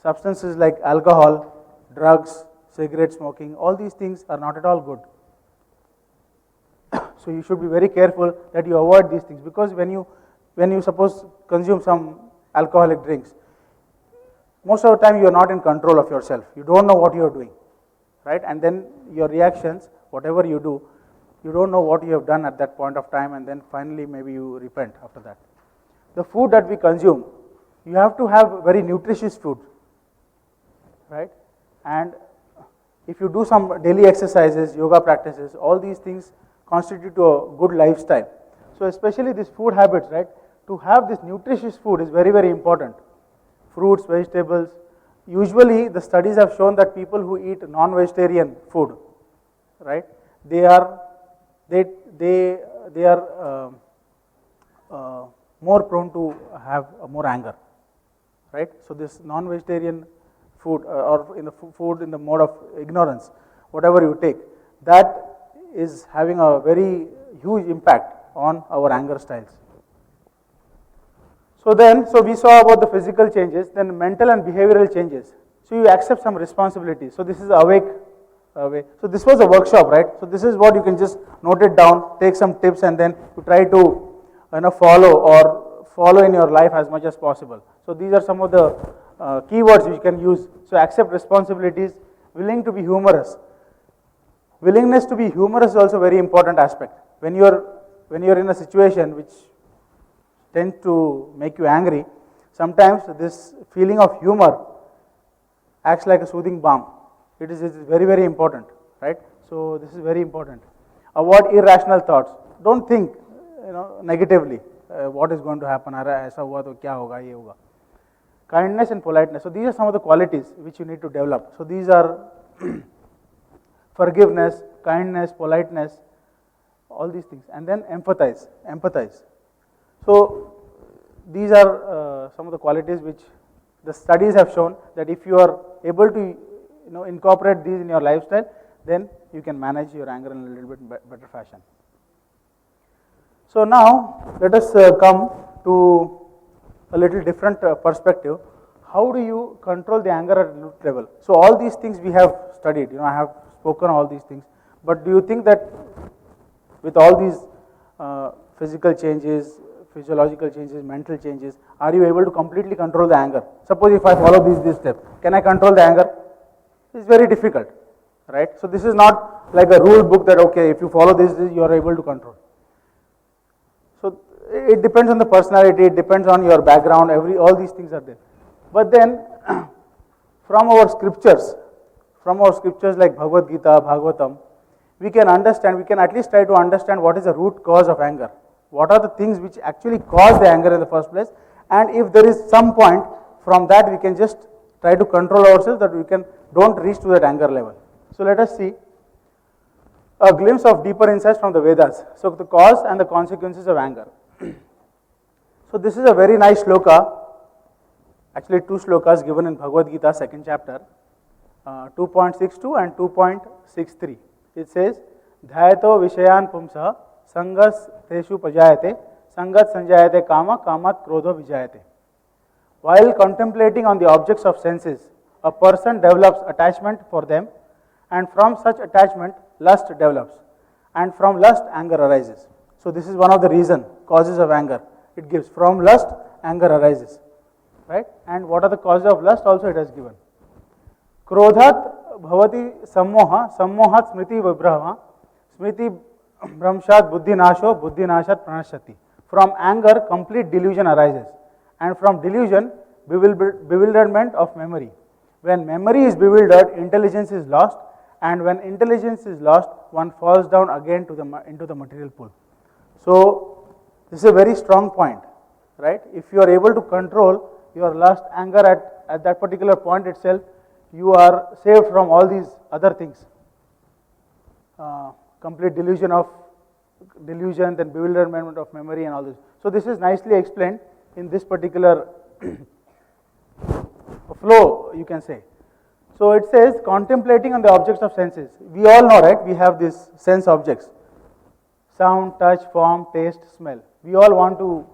Substances like alcohol, drugs, cigarette smoking, all these things are not at all good. So you should be very careful that you avoid these things, because when you suppose consume some alcoholic drinks, most of the time you are not in control of yourself. You don't know what you are doing, right? And then your reactions, whatever you do, you don't know what you have done at that point of time, and then finally maybe you repent after that. The food that we consume, you have to have very nutritious food, right? And if you do some daily exercises, yoga practices, all these things constitute a good lifestyle. So especially this food habits, right? To have this nutritious food is very, very important. Fruits, vegetables. Usually the studies have shown that people who eat non-vegetarian food, right, they are more prone to have more anger, right? So this non-vegetarian food, or in the food in the mode of ignorance, whatever you take, that is having a very huge impact on our anger styles. So we saw about the physical changes, then mental and behavioral changes. So you accept some responsibilities. So this is awake way. So this was a workshop, right? So this is what you can just note it down, take some tips, and then you try to follow in your life as much as possible. So these are some of the keywords you can use. So accept responsibilities, willing to be humorous. Willingness to be humorous is also a very important aspect. When you are in a situation which tends to make you angry, sometimes this feeling of humor acts like a soothing balm. It is very, very important, right? So this is very important. Avoid irrational thoughts. Don't think negatively. What is going to happen? ऐसा हुआ तो क्या होगा, ये होगा. Kindness and politeness. So these are some of the qualities which you need to develop. So these are forgiveness, kindness, politeness, all these things. And then empathize. So these are some of the qualities which the studies have shown that if you are able to incorporate these in your lifestyle, then you can manage your anger in a little bit better fashion. So now let us come to a little different perspective. How do you control the anger at root level? So all these things we have studied, I have spoken all these things, but do you think that with all these physical changes, physiological changes, mental changes, are you able to completely control the anger? Suppose if I follow these steps, can I control the anger? It's very difficult, right? So this is not like a rule book that okay, if you follow this you are able to control. So it depends on the personality, it depends on your background, all these things are there. But then from our scriptures like Bhagavad Gita, Bhagavatam, we can at least try to understand what is the root cause of anger. What are the things which actually cause the anger in the first place, and if there is some point from that we can just try to control ourselves that we don't reach to that anger level. So let us see a glimpse of deeper insights from the Vedas. So the cause and the consequences of anger. So this is a very nice shloka, actually two shlokas given in Bhagavad Gita, 2nd chapter, 2.62 and 2.63. It says, Dhyato Vishayan Pumsa Sangas Teshu Pajayate Sangat Sanjayate Kama Kamat Krodho Vijayate. While contemplating on the objects of senses, a person develops attachment for them, and from such attachment, lust develops, and from lust, anger arises. So this is one of the causes of anger. It gives from lust, anger arises, right? And what are the causes of lust? Also, it has given. Krodhat bhavati sammoha, sammohat smriti vibrahava, smriti bhramshat buddhi nasho, buddhi nashat pranashati. From anger, complete delusion arises, and from delusion, bewilderment of memory. When memory is bewildered, intelligence is lost, and when intelligence is lost, one falls down again into the material pool. So this is a very strong point, right? If you are able to control your lust, anger at that particular point itself, you are saved from all these other things. Complete delusion, then bewilderment of memory and all this. So this is nicely explained in this particular flow, you can say. So it says contemplating on the objects of senses. We all know, right? We have these sense objects: sound, touch, form, taste, smell. We all want to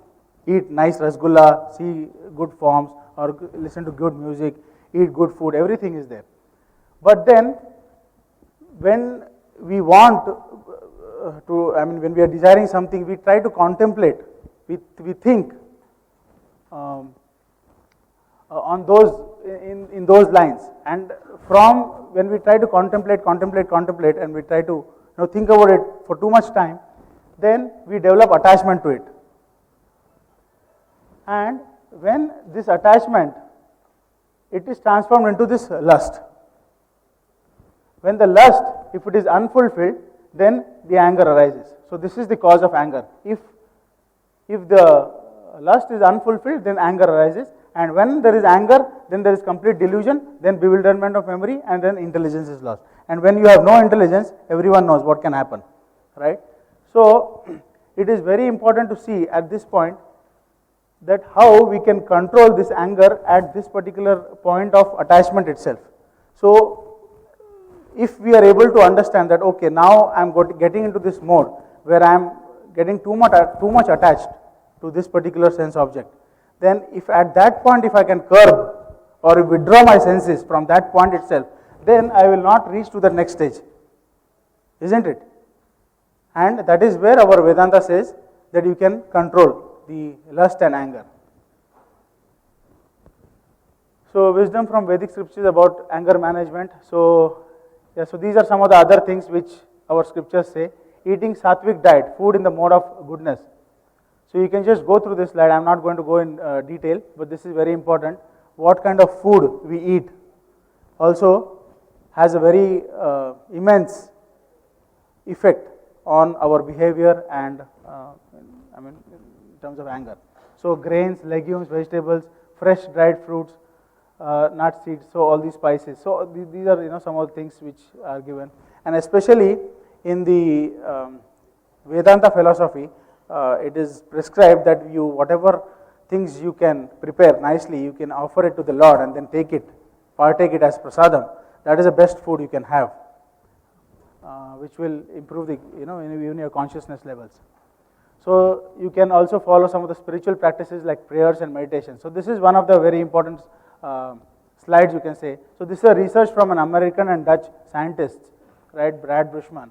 eat nice rasgulla, see good forms, or listen to good music, eat good food. Everything is there. But then, when we want when we are desiring something, we try to contemplate. We think on those in those lines, and from when we try to contemplate, and we try to think about it for too much time, then we develop attachment to it. And when this attachment, it is transformed into this lust. When the lust, if it is unfulfilled, then the anger arises. So this is the cause of anger. If the lust is unfulfilled, then anger arises, and when there is anger, then there is complete delusion, then bewilderment of memory, and then intelligence is lost. And when you have no intelligence, everyone knows what can happen, right? So it is very important to see at this point that how we can control this anger at this particular point of attachment itself. So if we are able to understand that, okay, now I am getting into this mode where I am getting too much attached to this particular sense object, then if at that point if I can curb or withdraw my senses from that point itself, then I will not reach to the next stage, isn't it? And that is where our Vedanta says that you can control the lust and anger. So wisdom from Vedic scriptures about anger management. So these are some of the other things which our scriptures say. Eating sattvic diet, food in the mode of goodness. So you can just go through this slide. I am not going to go in detail, but this is very important. What kind of food we eat also has a very immense effect on our behavior and in terms of anger. So grains, legumes, vegetables, fresh dried fruits, nuts, seeds, so all these spices. So these are some of the things which are given, and especially in the Vedanta philosophy, it is prescribed that whatever things you can prepare nicely, you can offer it to the Lord and then partake it as prasadam. That is the best food you can have, which will improve even your consciousness levels. So you can also follow some of the spiritual practices like prayers and meditation. So this is one of the very important slides, you can say. So this is a research from an American and Dutch scientist, right, Brad Bushman.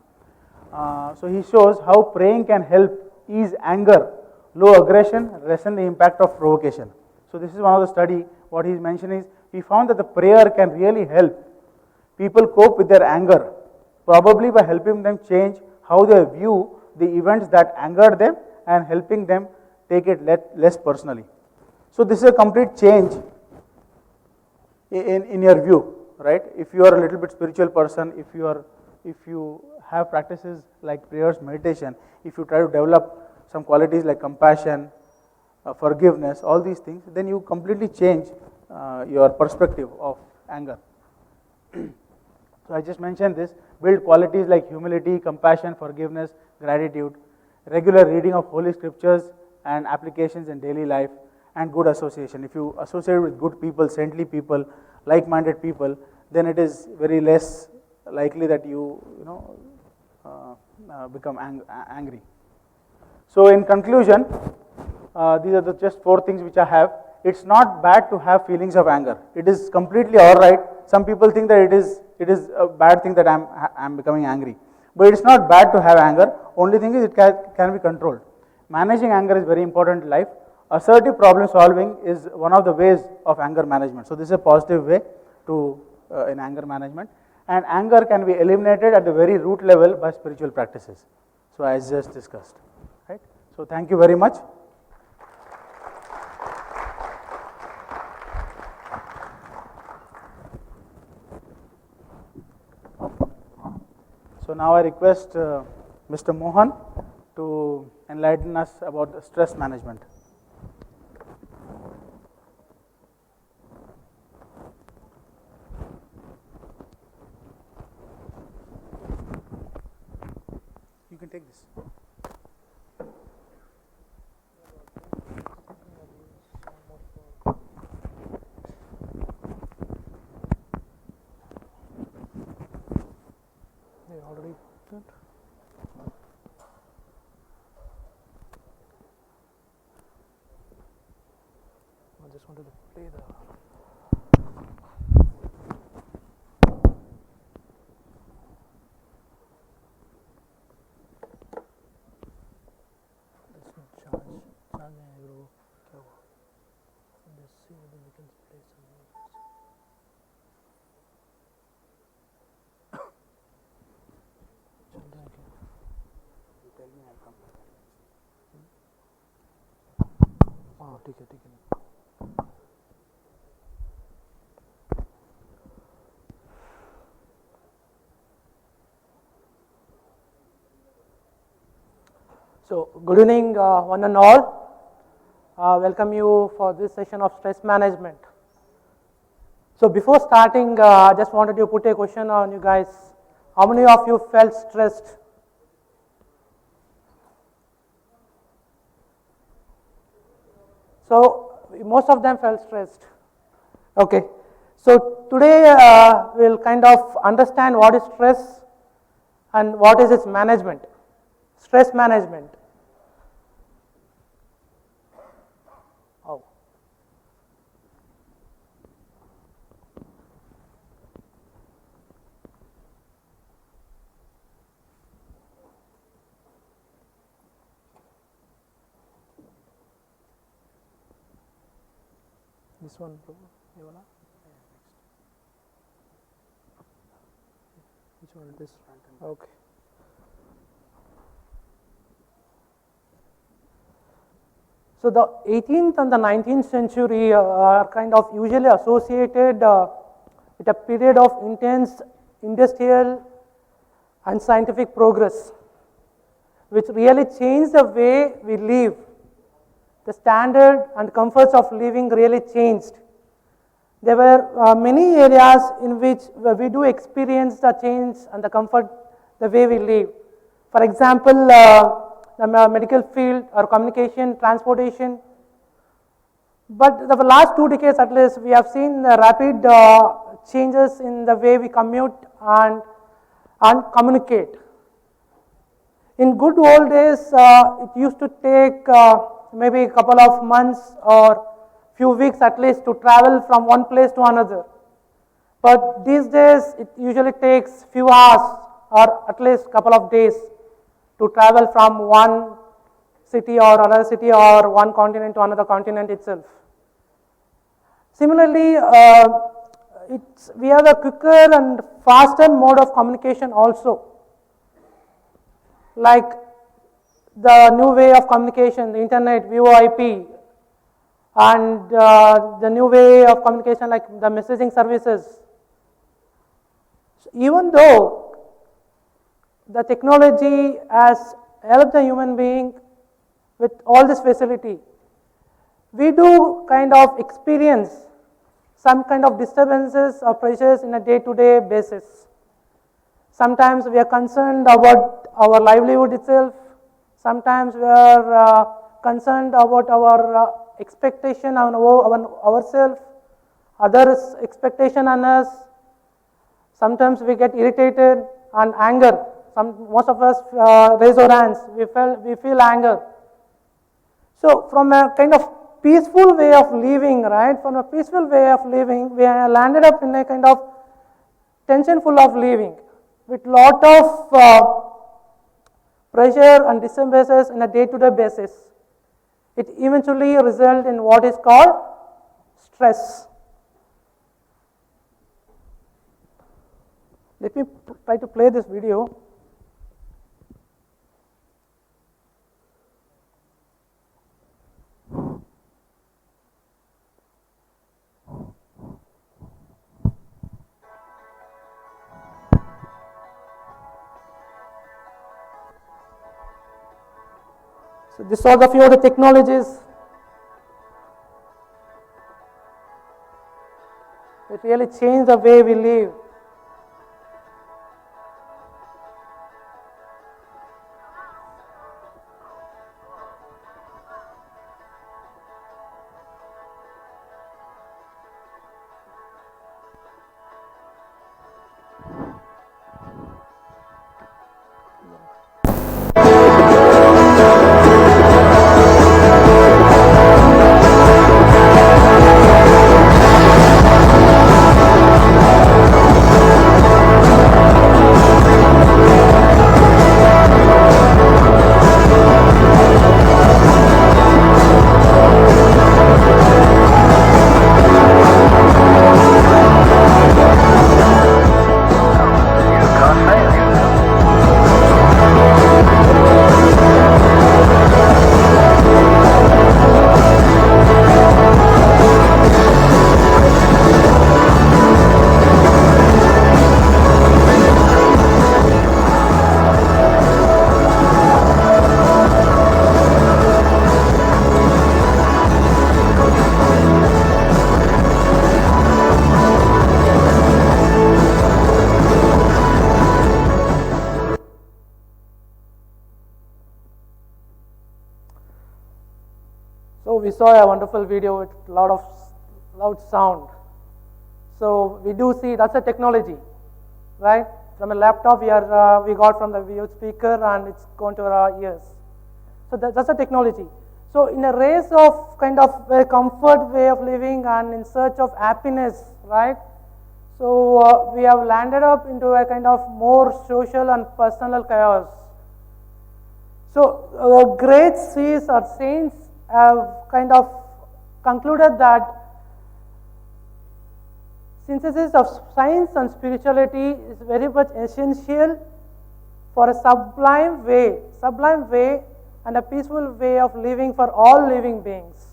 So he shows how praying can help ease anger, low aggression, lessen the impact of provocation. So this is one of the study. What he mentioned is, he found that the prayer can really help people cope with their anger, probably by helping them change how they view the events that angered them and helping them take it less personally. So this is a complete change in your view, right? If you are a little bit spiritual person, if you have practices like prayers, meditation, if you try to develop some qualities like compassion, forgiveness, all these things, then you completely change your perspective of anger. So I just mentioned this. Build qualities like humility, compassion, forgiveness, gratitude, regular reading of holy scriptures and applications in daily life, and good association. If you associate with good people, saintly people, like-minded people, then it is very less likely that you become angry. So in conclusion, these are just 4 things which I have. it's not bad to have feelings of anger. It is completely all right. Some people think that it is a bad thing that I'm becoming angry. But it's not bad to have anger. Only thing is it can be controlled. Managing anger is very important in life. Assertive problem solving is one of the ways of anger management. So this is a positive way to in anger management. And anger can be eliminated at the very root level by spiritual practices. So as just discussed, right? So thank you very much. So now I request Mr. Mohan to enlighten us about the stress management. You can take this. They already put it. I just wanted to play the. ठीक है So, good evening one and all. Welcome you for this session of stress management. So, before starting, I just wanted to put a question on you guys. How many of you felt stressed? So, most of them felt stressed. Okay. So, today we'll kind of understand what is stress and what is its management. Stress management. Oh. This one, bro. Which one? This front end. Okay. So, the 18th and the 19th century are kind of usually associated with a period of intense industrial and scientific progress, which really changed the way we live. The standard and comforts of living really changed. There were many areas in which we do experience the change and the comfort the way we live. For example, the medical field or communication, transportation. But the last 2 decades at least, we have seen rapid changes in the way we commute and communicate. In good old days, it used to take maybe a couple of months or few weeks at least to travel from one place to another. But these days, it usually takes few hours or at least couple of days to travel from one city or another city or one continent to another continent itself. Similarly, we have a quicker and faster mode of communication also, like the new way of communication, the internet, VoIP, and the new way of communication like the messaging services. So even though the technology has helped the human being with all this facility, we do kind of experience some kind of disturbances or pressures in a day-to-day basis. Sometimes we are concerned about our livelihood itself. Sometimes we are concerned about our expectation on ourselves, others' expectation on us. Sometimes we get irritated and anger. Most of us raise our hands. We feel anger. So, from a kind of peaceful way of living, right? From a peaceful way of living, we landed up in a kind of tensionful of living with lot of pressure and disturbances in a day-to-day basis. It eventually results in what is called stress. Let me try to play this video. So this was a few of the technologies that really change the way we live. So we saw a wonderful video with a lot of loud sound. So we do see that's a technology, right? From a laptop we got from the video speaker and it's gone to our ears. So that's a technology. So in a race of kind of a comfort way of living and in search of happiness, right? So we have landed up into a kind of more social and personal chaos. So great seers or saints have kind of concluded that synthesis of science and spirituality is very much essential for a sublime way and a peaceful way of living for all living beings.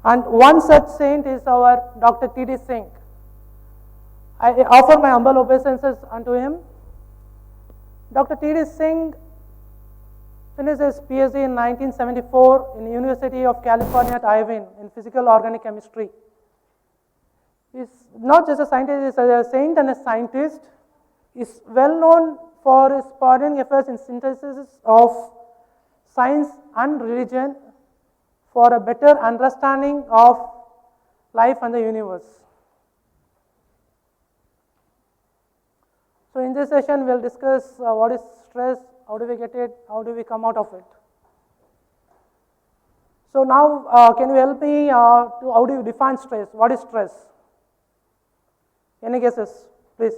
And one such saint is our Dr. T.D. Singh. I offer my humble obeisances unto him. Dr. T.D. Singh finished his PhD in 1974 in the University of California at Irvine in physical organic chemistry. He's not just a scientist, he's a saint and a scientist. He's well known for his pioneering efforts in synthesis of science and religion for a better understanding of life and the universe. So in this session, we'll discuss what is stress, how do we get it, how do we come out of it. So now, can you help me to how do you define stress? What is stress? Any guesses, please?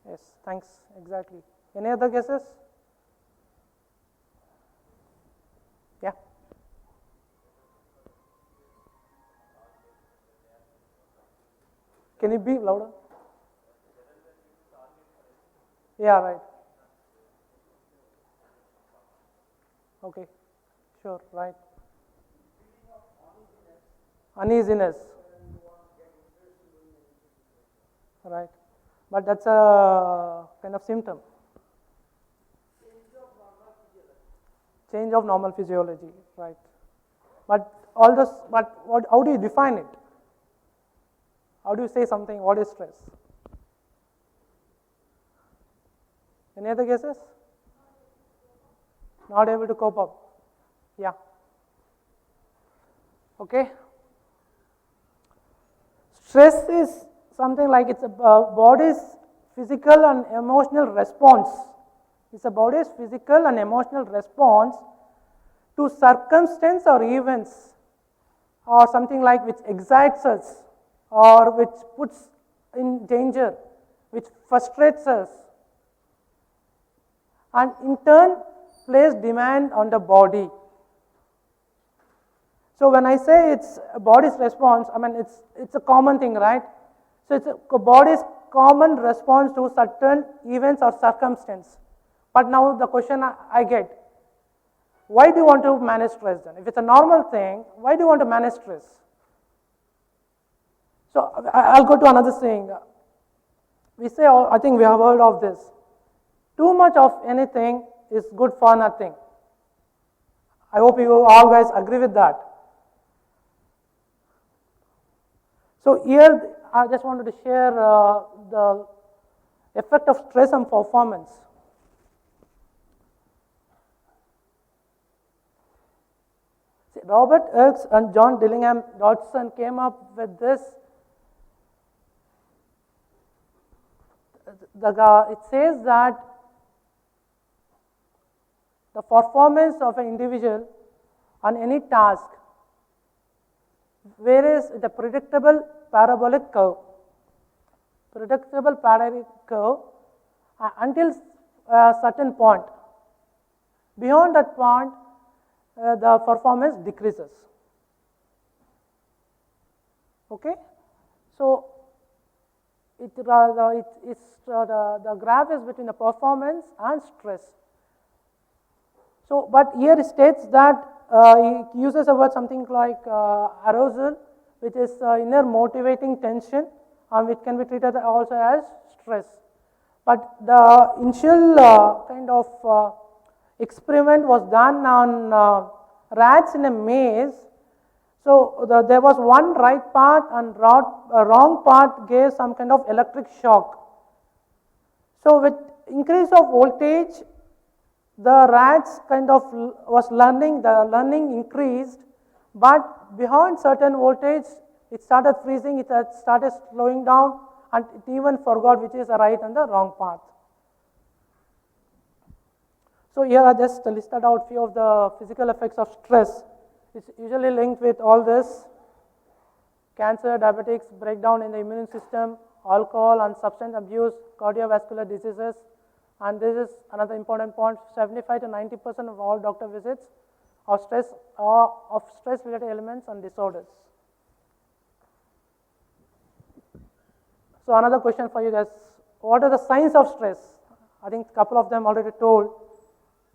Yes, thanks, exactly. Any other guesses? Yeah. Can you be louder? Yeah, right. Okay, sure, right. Uneasiness. Right. But that's a kind of symptom. Change of normal physiology, right. But all this, how do you define it? How do you say something? What is stress? Any other guesses? Not able to cope up. Yeah. Okay. Stress is something like it's a body's physical and emotional response. It's a body's physical and emotional response to circumstance or events, or something like which excites us or which puts in danger, which frustrates us, and in turn place demand on the body. So when I say it's a body's response, I mean it's a common thing, right? So it's a body's common response to certain events or circumstance. But now the question I get, why do you want to manage stress then? If it's a normal thing, why do you want to manage stress? So I'll go to another saying. We say, I think we have heard of this, too much of anything is good for nothing. I hope you all guys agree with that. So here I just wanted to share the effect of stress on performance. See, Robert Elks and John Dillingham Dodson came up with this. It says that the performance of an individual on any task varies with a predictable parabolic curve. Predictable parabolic curve until a certain point. Beyond that point, the performance decreases. Okay? So, the graph is between the performance and stress. So, but here it states that he uses a word something like arousal, which is inner motivating tension, and which can be treated also as stress. But the initial kind of experiment was done on rats in a maze. So there was one right part and wrong part gave some kind of electric shock. So with increase of voltage, the rats kind of was learning, the learning increased, but beyond certain voltage, it started freezing, it started slowing down, and it even forgot which is the right and the wrong path. So here I just listed out few of the physical effects of stress. It's usually linked with all this: cancer, diabetics, breakdown in the immune system, alcohol and substance abuse, cardiovascular diseases, and this is another important point: 75 to 90% of all doctor visits are stress-related elements and disorders. So another question for you guys: what are the signs of stress? I think a couple of them already told.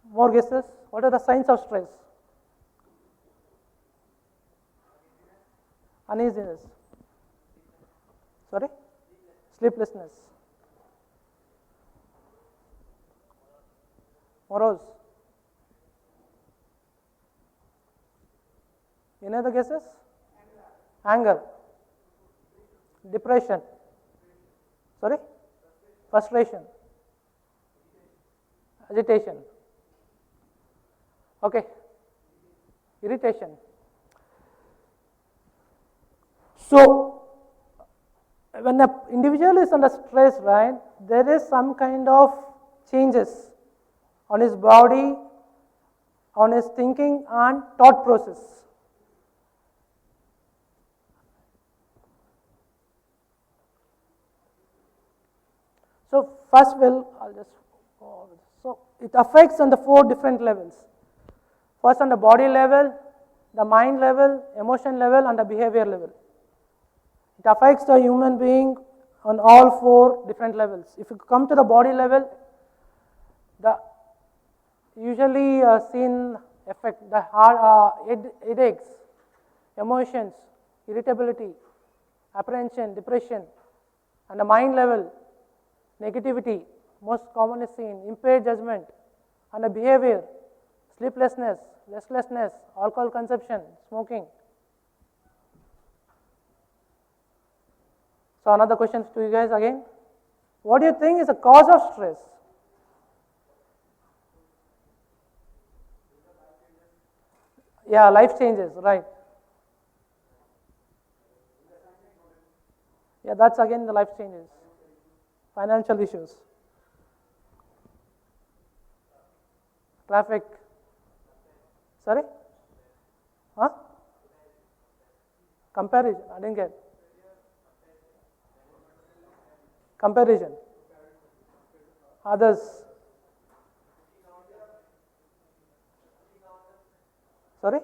More guesses? What are the signs of stress? Uneasiness. Sorry? Sleeplessness. Morose. Any other guesses? Anger. Depression. Sorry? Frustration. Agitation. Okay. Irritation. So, when an individual is under stress, right, there is some kind of changes on his body, on his thinking and thought process. So, first I'll just go over this. So, it affects on the 4 different levels. First on the body level, the mind level, emotion level and the behavior level. It affects the human being on all 4 different levels. If you come to the body level, the usually seen effect, the headaches, emotions, irritability, apprehension, depression, and the mind level, negativity, most commonly seen, impaired judgment, and the behavior, sleeplessness, restlessness, alcohol consumption, smoking. So another question to you guys again. What do you think is the cause of stress? Yeah, life changes, right. Yeah, that's again the life changes. Financial issues. Traffic. Sorry? Huh? Comparison. I didn't get. Comparison. Others. Sorry?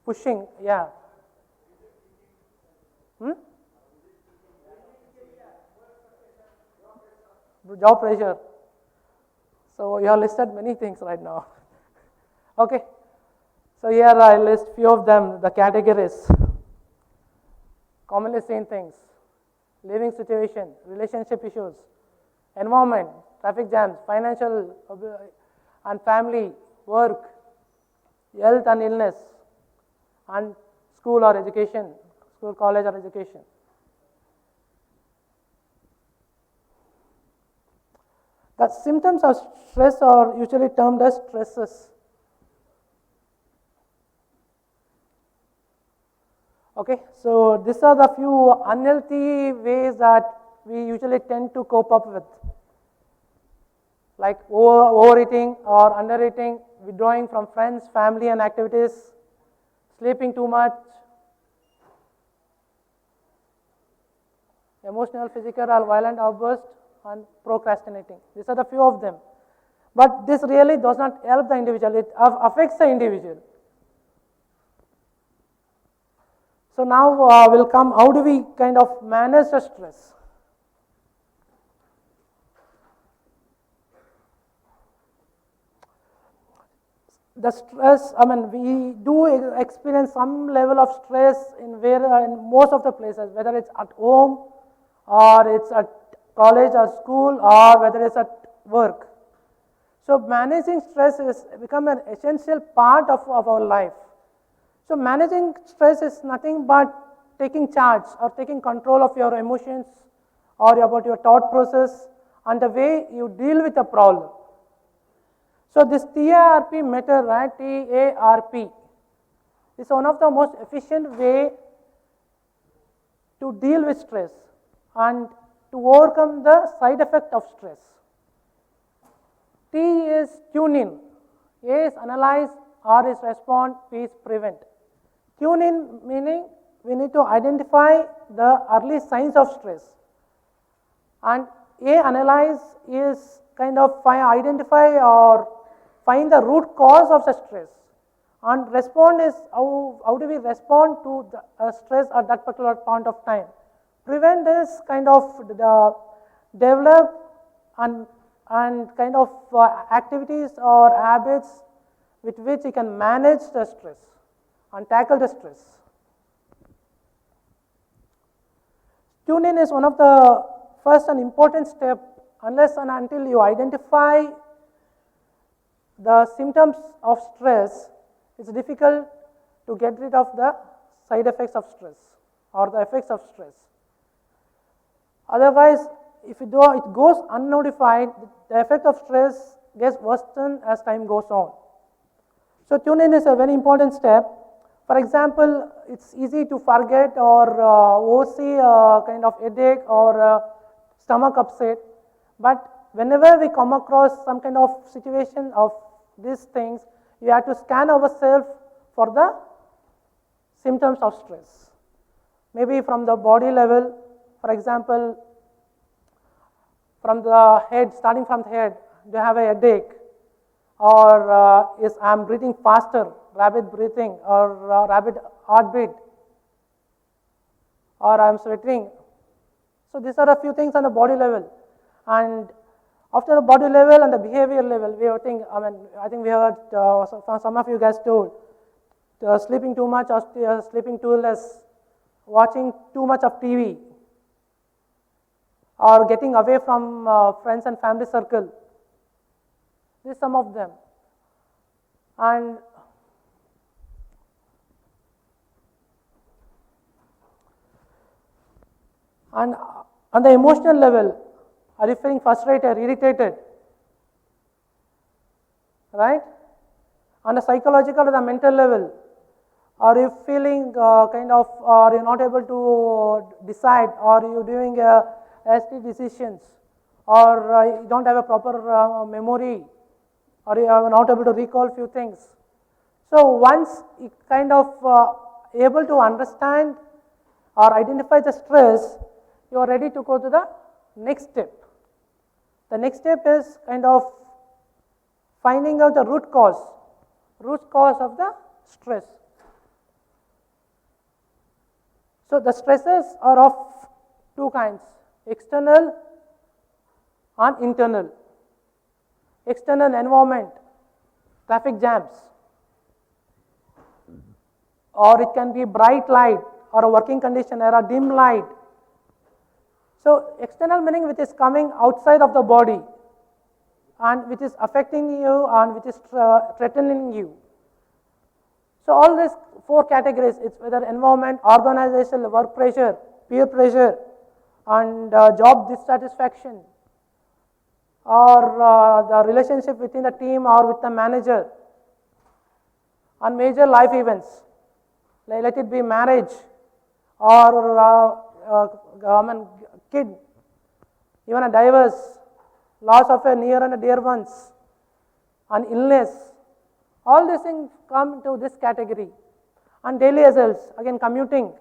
Pushing, yeah. Job pressure. So you have listed many things right now. Okay. So here I list few of them, the categories. Commonly seen things. Living situation, relationship issues, environment, traffic jams, financial and family, work, health and illness, and school or education, school, college or education. The symptoms of stress are usually termed as stresses. Okay, so these are the few unhealthy ways that we usually tend to cope up with, like overeating or undereating, withdrawing from friends, family and activities, sleeping too much, emotional, physical or violent outbursts, and procrastinating. These are the few of them. But this really does not help the individual, it affects the individual. So now will come, how do we kind of manage the stress? The stress, I mean, we do experience some level of stress in most of the places, whether it's at home or it's at college or school or whether it's at work. So managing stress has become an essential part of our life. So managing stress is nothing but taking charge or taking control of your emotions or about your thought process and the way you deal with a problem. So this TARP method, right, TARP, is one of the most efficient way to deal with stress and to overcome the side effect of stress. T is tune in, A is analyze, R is respond, P is prevent. Tune in meaning we need to identify the early signs of stress, and A, analyze, is kind of identify or find the root cause of the stress, and respond is how do we respond to the stress at that particular point of time. Prevent is kind of develop and kind of activities or habits with which you can manage the stress and tackle the stress. Tune in is one of the first and important step. Unless and until you identify the symptoms of stress, it's difficult to get rid of the side effects of stress or the effects of stress. Otherwise, if it goes unnotified, the effect of stress gets worsened as time goes on. So tune in is a very important step. For example, it's easy to forget or oversee a kind of headache or stomach upset, but whenever we come across some kind of situation of these things, you have to scan ourselves for the symptoms of stress. Maybe from the body level, for example, from the head, starting from the head, do you have a headache? Or is I'm breathing faster, rapid breathing, or rapid heartbeat, or I'm sweating. So these are a few things on the body level. And after the body level and the behavior level, I think we heard some of you guys told, sleeping too much or sleeping too less, watching too much of TV, or getting away from friends and family circle. These are some of them. And on the emotional level, are you feeling frustrated, irritated? Right? On the psychological or the mental level, or you feeling or you're not able to decide, or you're doing hasty decisions, or you don't have a proper memory, or you are not able to recall few things. So once you kind of able to understand or identify the stress, you are ready to go to the next step. The next step is kind of finding out the root cause of the stress. So the stresses are of two kinds, external and internal. External environment, traffic jams, or it can be bright light, or a working condition, or a dim light. So external meaning which is coming outside of the body and which is affecting you and which is threatening you. So all these four categories, it's whether environment, organizational, work pressure, peer pressure, and job dissatisfaction, or the relationship within the team or with the manager, and major life events, let it be marriage, or kid, even a divorce, loss of a near and a dear ones, and illness. All these things come to this category. And daily results, again commuting,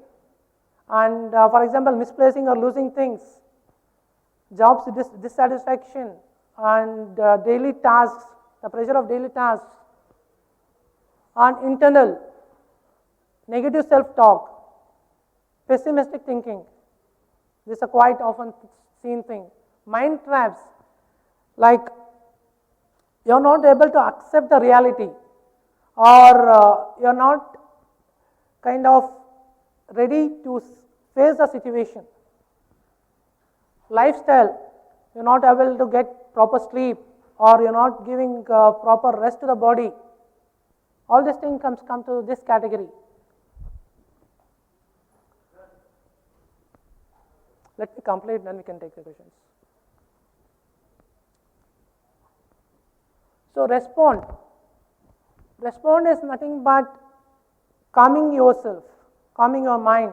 and for example misplacing or losing things, jobs dissatisfaction, and daily tasks, the pressure of daily tasks, and internal, negative self-talk, pessimistic thinking. This is a quite often seen thing. Mind traps, like you are not able to accept the reality, or you are not kind of ready to face the situation. Lifestyle, you are not able to get proper sleep, or you are not giving proper rest to the body. All these things come to this category. Let me complete, then we can take the questions. So respond. Respond is nothing but calming yourself, calming your mind.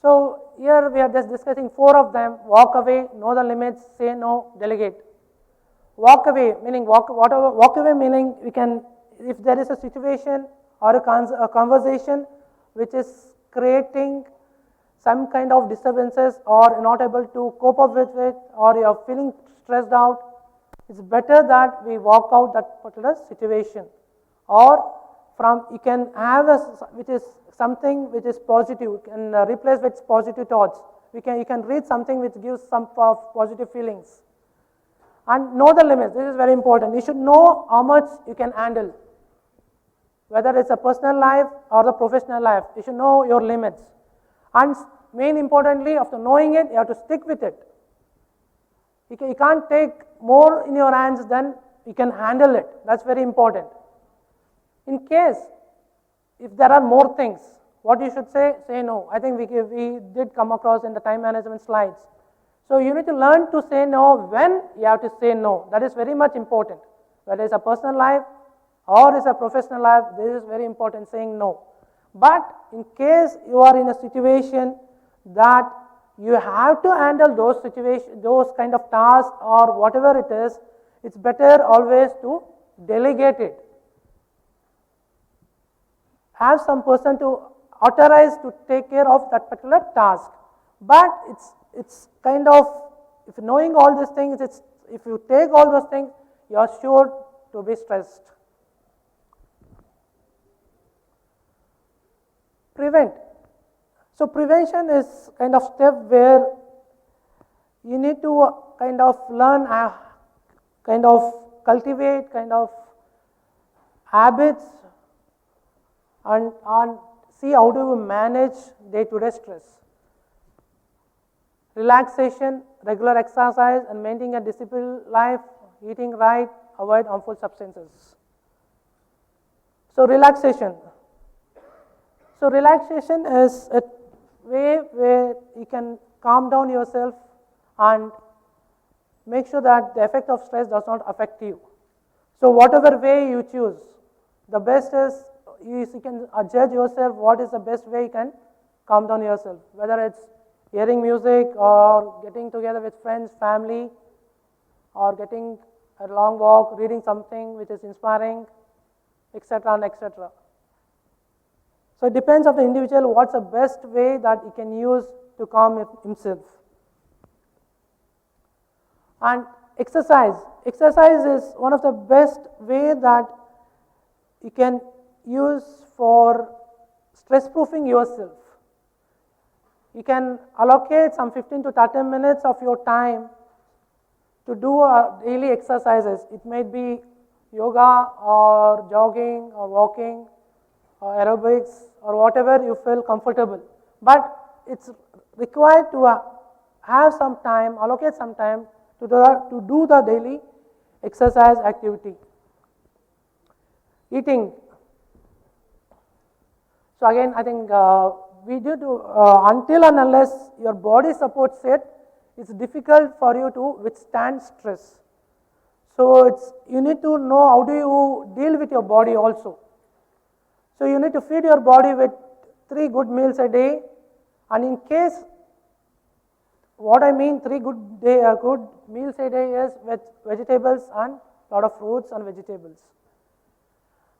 So here we are just discussing four of them: walk away, know the limits, say no, delegate. Walk away meaning walk away meaning we can, if there is a situation or a conversation which is creating some kind of disturbances, or you're not able to cope up with it, or you are feeling stressed out, it's better that we walk out that particular situation. Or you can have which is something which is positive, you can replace with positive thoughts. You can read something which gives some positive feelings. And know the limits, this is very important. You should know how much you can handle, whether it's a personal life or the professional life. You should know your limits. And main importantly, after knowing it, you have to stick with it. You can't take more in your hands than you can handle it. That's very important. In case, if there are more things, what you should say no. I think we did come across in the time management slides. So you need to learn to say no when you have to say no. That is very much important. Whether it's a personal life or it's a professional life, this is very important, saying no. But in case you are in a situation that you have to handle those kind of tasks or whatever it is, it's better always to delegate it. Have some person to authorize to take care of that particular task. But it's kind of, if knowing all these things, if you take all those things, you are sure to be stressed. Prevent. So prevention is kind of step where you need to kind of learn, kind of cultivate kind of habits, and see how do you manage day-to-day stress. Relaxation, regular exercise, and maintaining a disciplined life, eating right, avoid harmful substances. So relaxation. So relaxation is a way where you can calm down yourself and make sure that the effect of stress does not affect you. So whatever way you choose, the best is you can judge yourself what is the best way you can calm down yourself, whether it's hearing music or getting together with friends, family, or getting a long walk, reading something which is inspiring, etc. and etc. So it depends on the individual what's the best way that he can use to calm himself. And exercise. Exercise is one of the best way that you can use for stress proofing yourself. You can allocate some 15 to 30 minutes of your time to do daily exercises. It might be yoga or jogging or walking or aerobics or whatever you feel comfortable. But it's required to have some time, allocate some time to do the daily exercise activity. Eating. So again, I think we do until and unless your body supports it, it's difficult for you to withstand stress. So you need to know how do you deal with your body also. So you need to feed your body with 3 good meals a day, and in case, what I mean 3 good meals a day is with vegetables and lot of fruits and vegetables.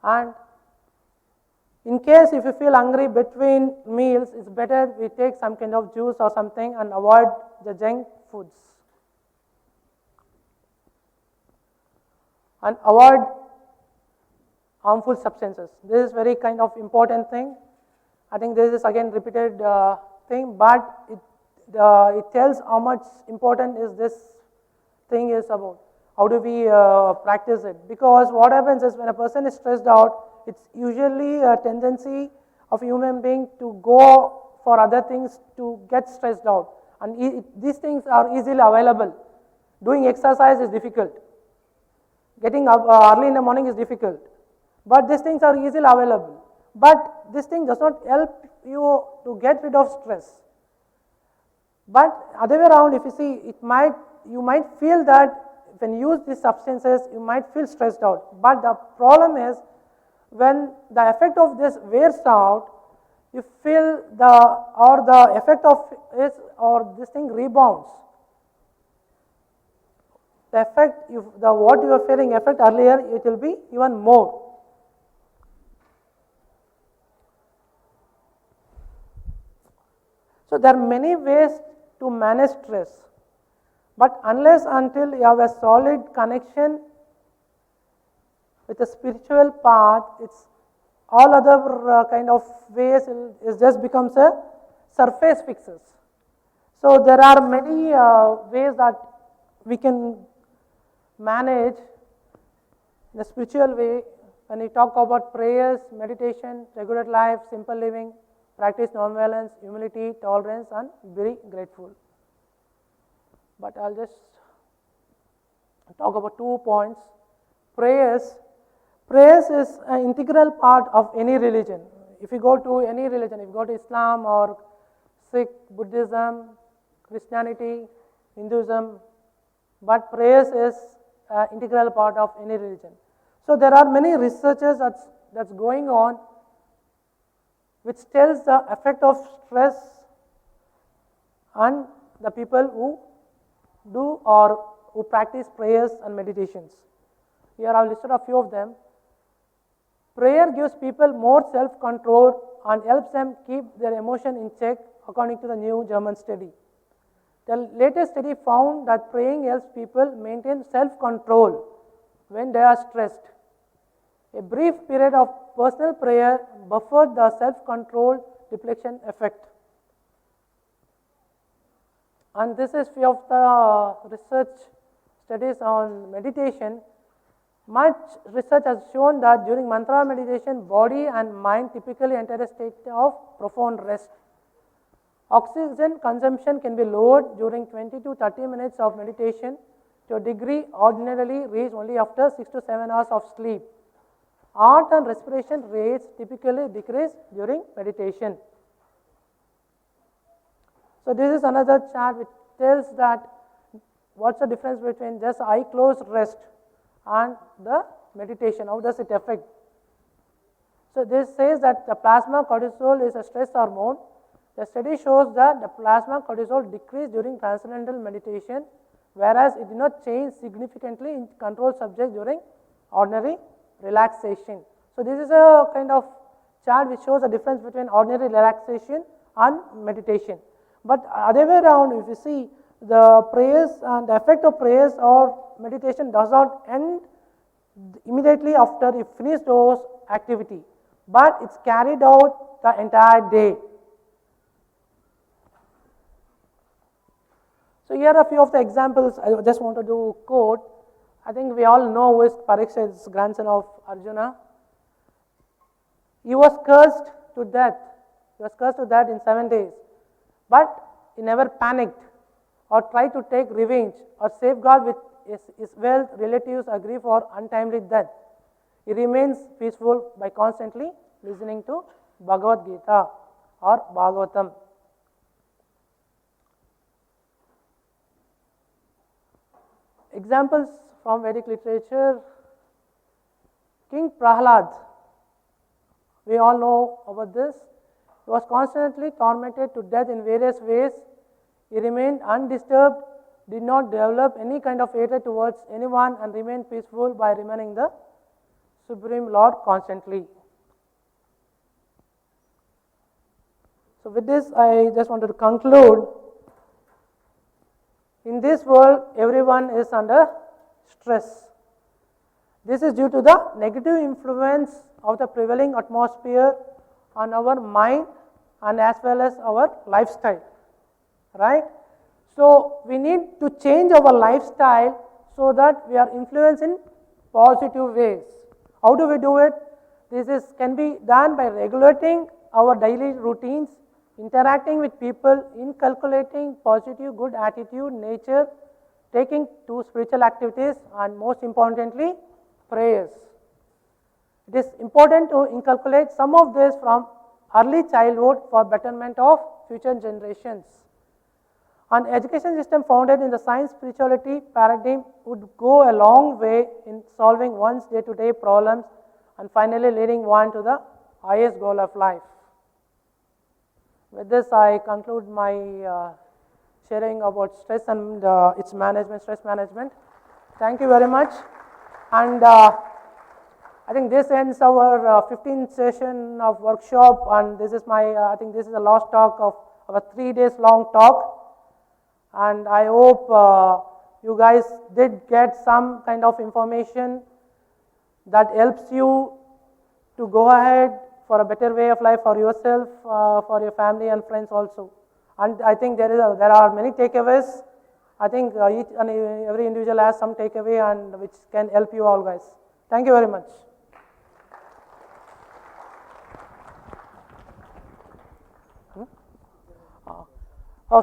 And in case if you feel hungry between meals, it's better we take some kind of juice or something and avoid the junk foods. And avoid harmful substances. This is very kind of important thing. I think this is again repeated thing, but it tells how much important is this thing is about. How do we practice it? Because what happens is when a person is stressed out, it's usually a tendency of a human being to go for other things to get stressed out. And these things are easily available. Doing exercise is difficult. Getting up early in the morning is difficult. But these things are easily available. But this thing does not help you to get rid of stress. But other way around, if you see, you might feel that when you use these substances, you might feel stressed out. But the problem is, when the effect of this wears out, you feel the effect of it or this thing rebounds. The effect, what you were feeling effect earlier, it will be even more. So there are many ways to manage stress, but unless until you have a solid connection with a spiritual path, it's all other kind of ways it just becomes a surface fixes. So there are many ways that we can manage in a spiritual way. When we talk about prayers, meditation, regular life, simple living, practice non-violence, humility, tolerance, and very grateful. But I'll just talk about 2 points. Prayers is an integral part of any religion. If you go to any religion, if you go to Islam or Sikh, Buddhism, Christianity, Hinduism, but prayers is an integral part of any religion. So there are many researches that's going on which tells the effect of stress on the people who do or who practice prayers and meditations. Here I have listed a few of them. Prayer gives people more self-control and helps them keep their emotion in check, according to the new German study. The latest study found that praying helps people maintain self-control when they are stressed. A brief period of personal prayer buffered the self-control depletion effect. And this is few of the research studies on meditation. Much research has shown that during mantra meditation, body and mind typically enter a state of profound rest. Oxygen consumption can be lowered during 20 to 30 minutes of meditation to a degree ordinarily reached only after 6 to 7 hours of sleep. Heart and respiration rates typically decrease during meditation. So this is another chart which tells that what's the difference between just eye closed rest and the meditation, how does it affect. So this says that the plasma cortisol is a stress hormone. The study shows that the plasma cortisol decreased during transcendental meditation, whereas it did not change significantly in control subjects during ordinary relaxation. So this is a kind of chart which shows the difference between ordinary relaxation and meditation. But other way around, if you see, the prayers and the effect of prayers or meditation does not end immediately after you finish those activity, but it's carried out the entire day. So here are a few of the examples I just wanted to quote. I think we all know who is Parikshit's grandson of Arjuna. He was cursed to death. He was cursed to death in 7 days. But he never panicked or tried to take revenge or safeguard with his wealth, relatives agree for untimely death. He remains peaceful by constantly listening to Bhagavad Gita or Bhagavatam. Examples from Vedic literature. King Prahlad, we all know about this. He was constantly tormented to death in various ways. He remained undisturbed, did not develop any kind of hatred towards anyone, and remained peaceful by remaining the Supreme Lord constantly. So with this, I just wanted to conclude. In this world, everyone is under stress. This is due to the negative influence of the prevailing atmosphere on our mind and as well as our lifestyle, right? So we need to change our lifestyle so that we are influenced in positive ways. How do we do it? This can be done by regulating our daily routines, interacting with people, inculcating positive, good attitude, nature, taking to spiritual activities, and most importantly, prayers. It is important to inculcate some of this from early childhood for betterment of future generations. An education system founded in the science spirituality paradigm would go a long way in solving one's day-to-day problems and finally leading one to the highest goal of life. With this, I conclude my sharing about stress and its management, stress management. Thank you very much. And I think this ends our 15th session of workshop, and this is my, I think this is the last talk of our 3 days long talk. And I hope you guys did get some kind of information that helps you to go ahead for a better way of life for yourself, for your family and friends also. And I think there are many takeaways. I think each and every individual has some takeaway and which can help you all guys. Thank you very much.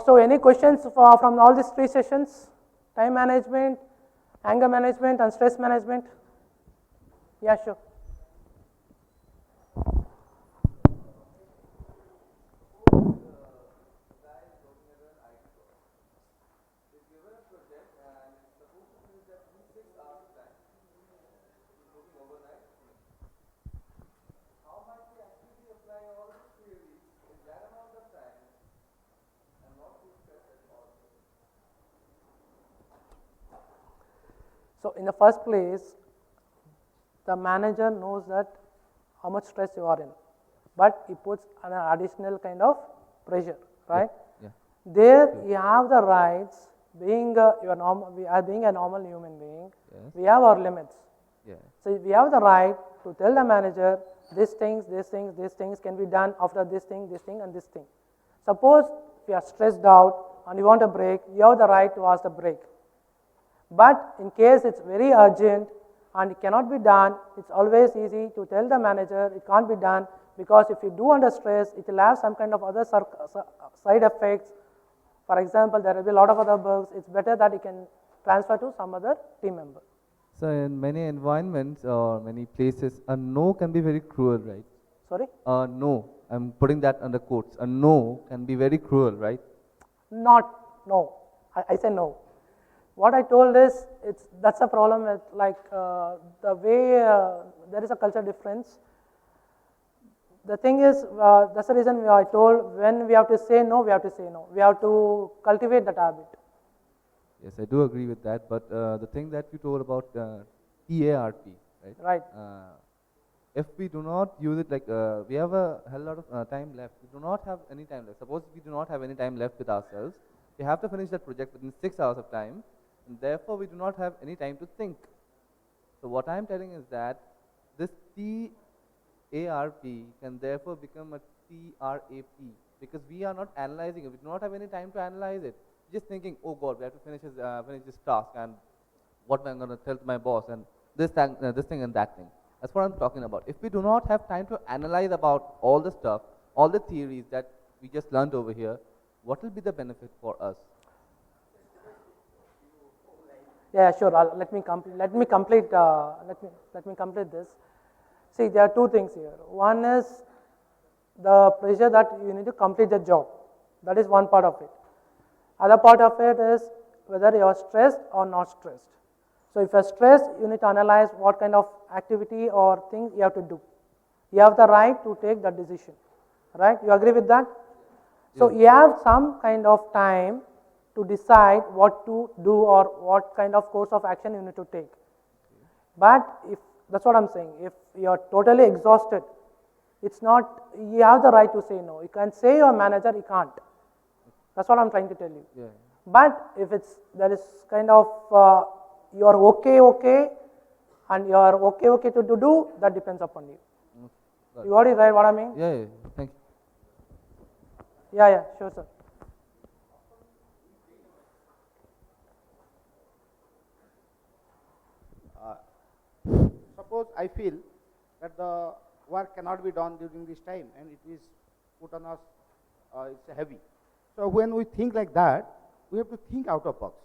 So any questions from all these 3 sessions? Time management, anger management and stress management? Yeah, sure. So in the first place, the manager knows that how much stress you are in, but he puts an additional kind of pressure, right? Yeah. There you have the rights, being being a normal human being, Yes. we have our limits. Yeah. So we have the right to tell the manager, these things can be done after this thing and this thing. Suppose you are stressed out and you want a break, you have the right to ask the break. But in case it's very urgent and it cannot be done, it's always easy to tell the manager it can't be done, because if you do under stress, it will have some kind of other side effects. For example, there will be a lot of other bugs. It's better that you can transfer to some other team member. So in many environments or many places, a no can be very cruel, right? Sorry? A no, I'm putting that under quotes. A no can be very cruel, right? No. I say no. What I told is, that's a problem with the way there is a culture difference. The thing is, that's the reason I told when we have to say no, we have to say no. We have to cultivate that habit. Yes, I do agree with that. But the thing that you told about TARP, right? Right. If we do not use it, like we have a hell lot of time left. We do not have any time left. Suppose we do not have any time left with ourselves. We have to finish that project within 6 hours of time, and therefore we do not have any time to think. So what I am telling is that this TARP can therefore become a TRAP, because we are not analyzing it. We do not have any time to analyze it. Just thinking, oh God, we have to finish this task, and what am I going to tell to my boss, and this thing and that thing. That's what I'm talking about. If we do not have time to analyze about all the stuff, all the theories that we just learned over here, what will be the benefit for us? Yeah, sure. Let me complete this. See, there are two things here. One is the pressure that you need to complete the job. That is one part of it. Other part of it is whether you are stressed or not stressed. So if you are stressed, you need to analyze what kind of activity or thing you have to do. You have the right to take that decision, right? You agree with that? So you have some kind of time to decide what to do or what kind of course of action you need to take. But if that's what I'm saying, if you are totally exhausted, it's not, you have the right to say no. You can say your manager, you can't. That's what I'm trying to tell you. Yeah. But if there is kind of you are okay, and you are okay to do, that depends upon you. Got You got it right? What I mean? Yeah, thank you. Yeah, sure, sir. Suppose I feel that the work cannot be done during this time and it is put on us, it's heavy. So when we think like that, we have to think out of box.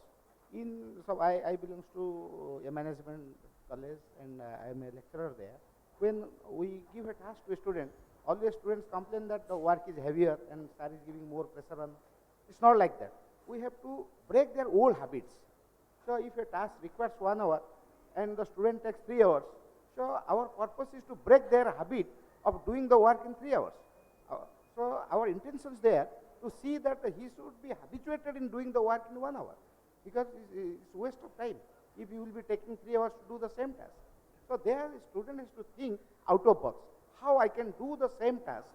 So I belong to a management college and I am a lecturer there. When we give a task to a student, always students complain that the work is heavier and sir is giving more pressure on. It's not like that. We have to break their old habits. So if a task requires 1 hour and the student takes 3 hours, so our purpose is to break their habit of doing the work in 3 hours. So our intentions there to see that he should be habituated in doing the work in 1 hour, because it's waste of time if you will be taking 3 hours to do the same task. So there the student has to think out of box, how I can do the same task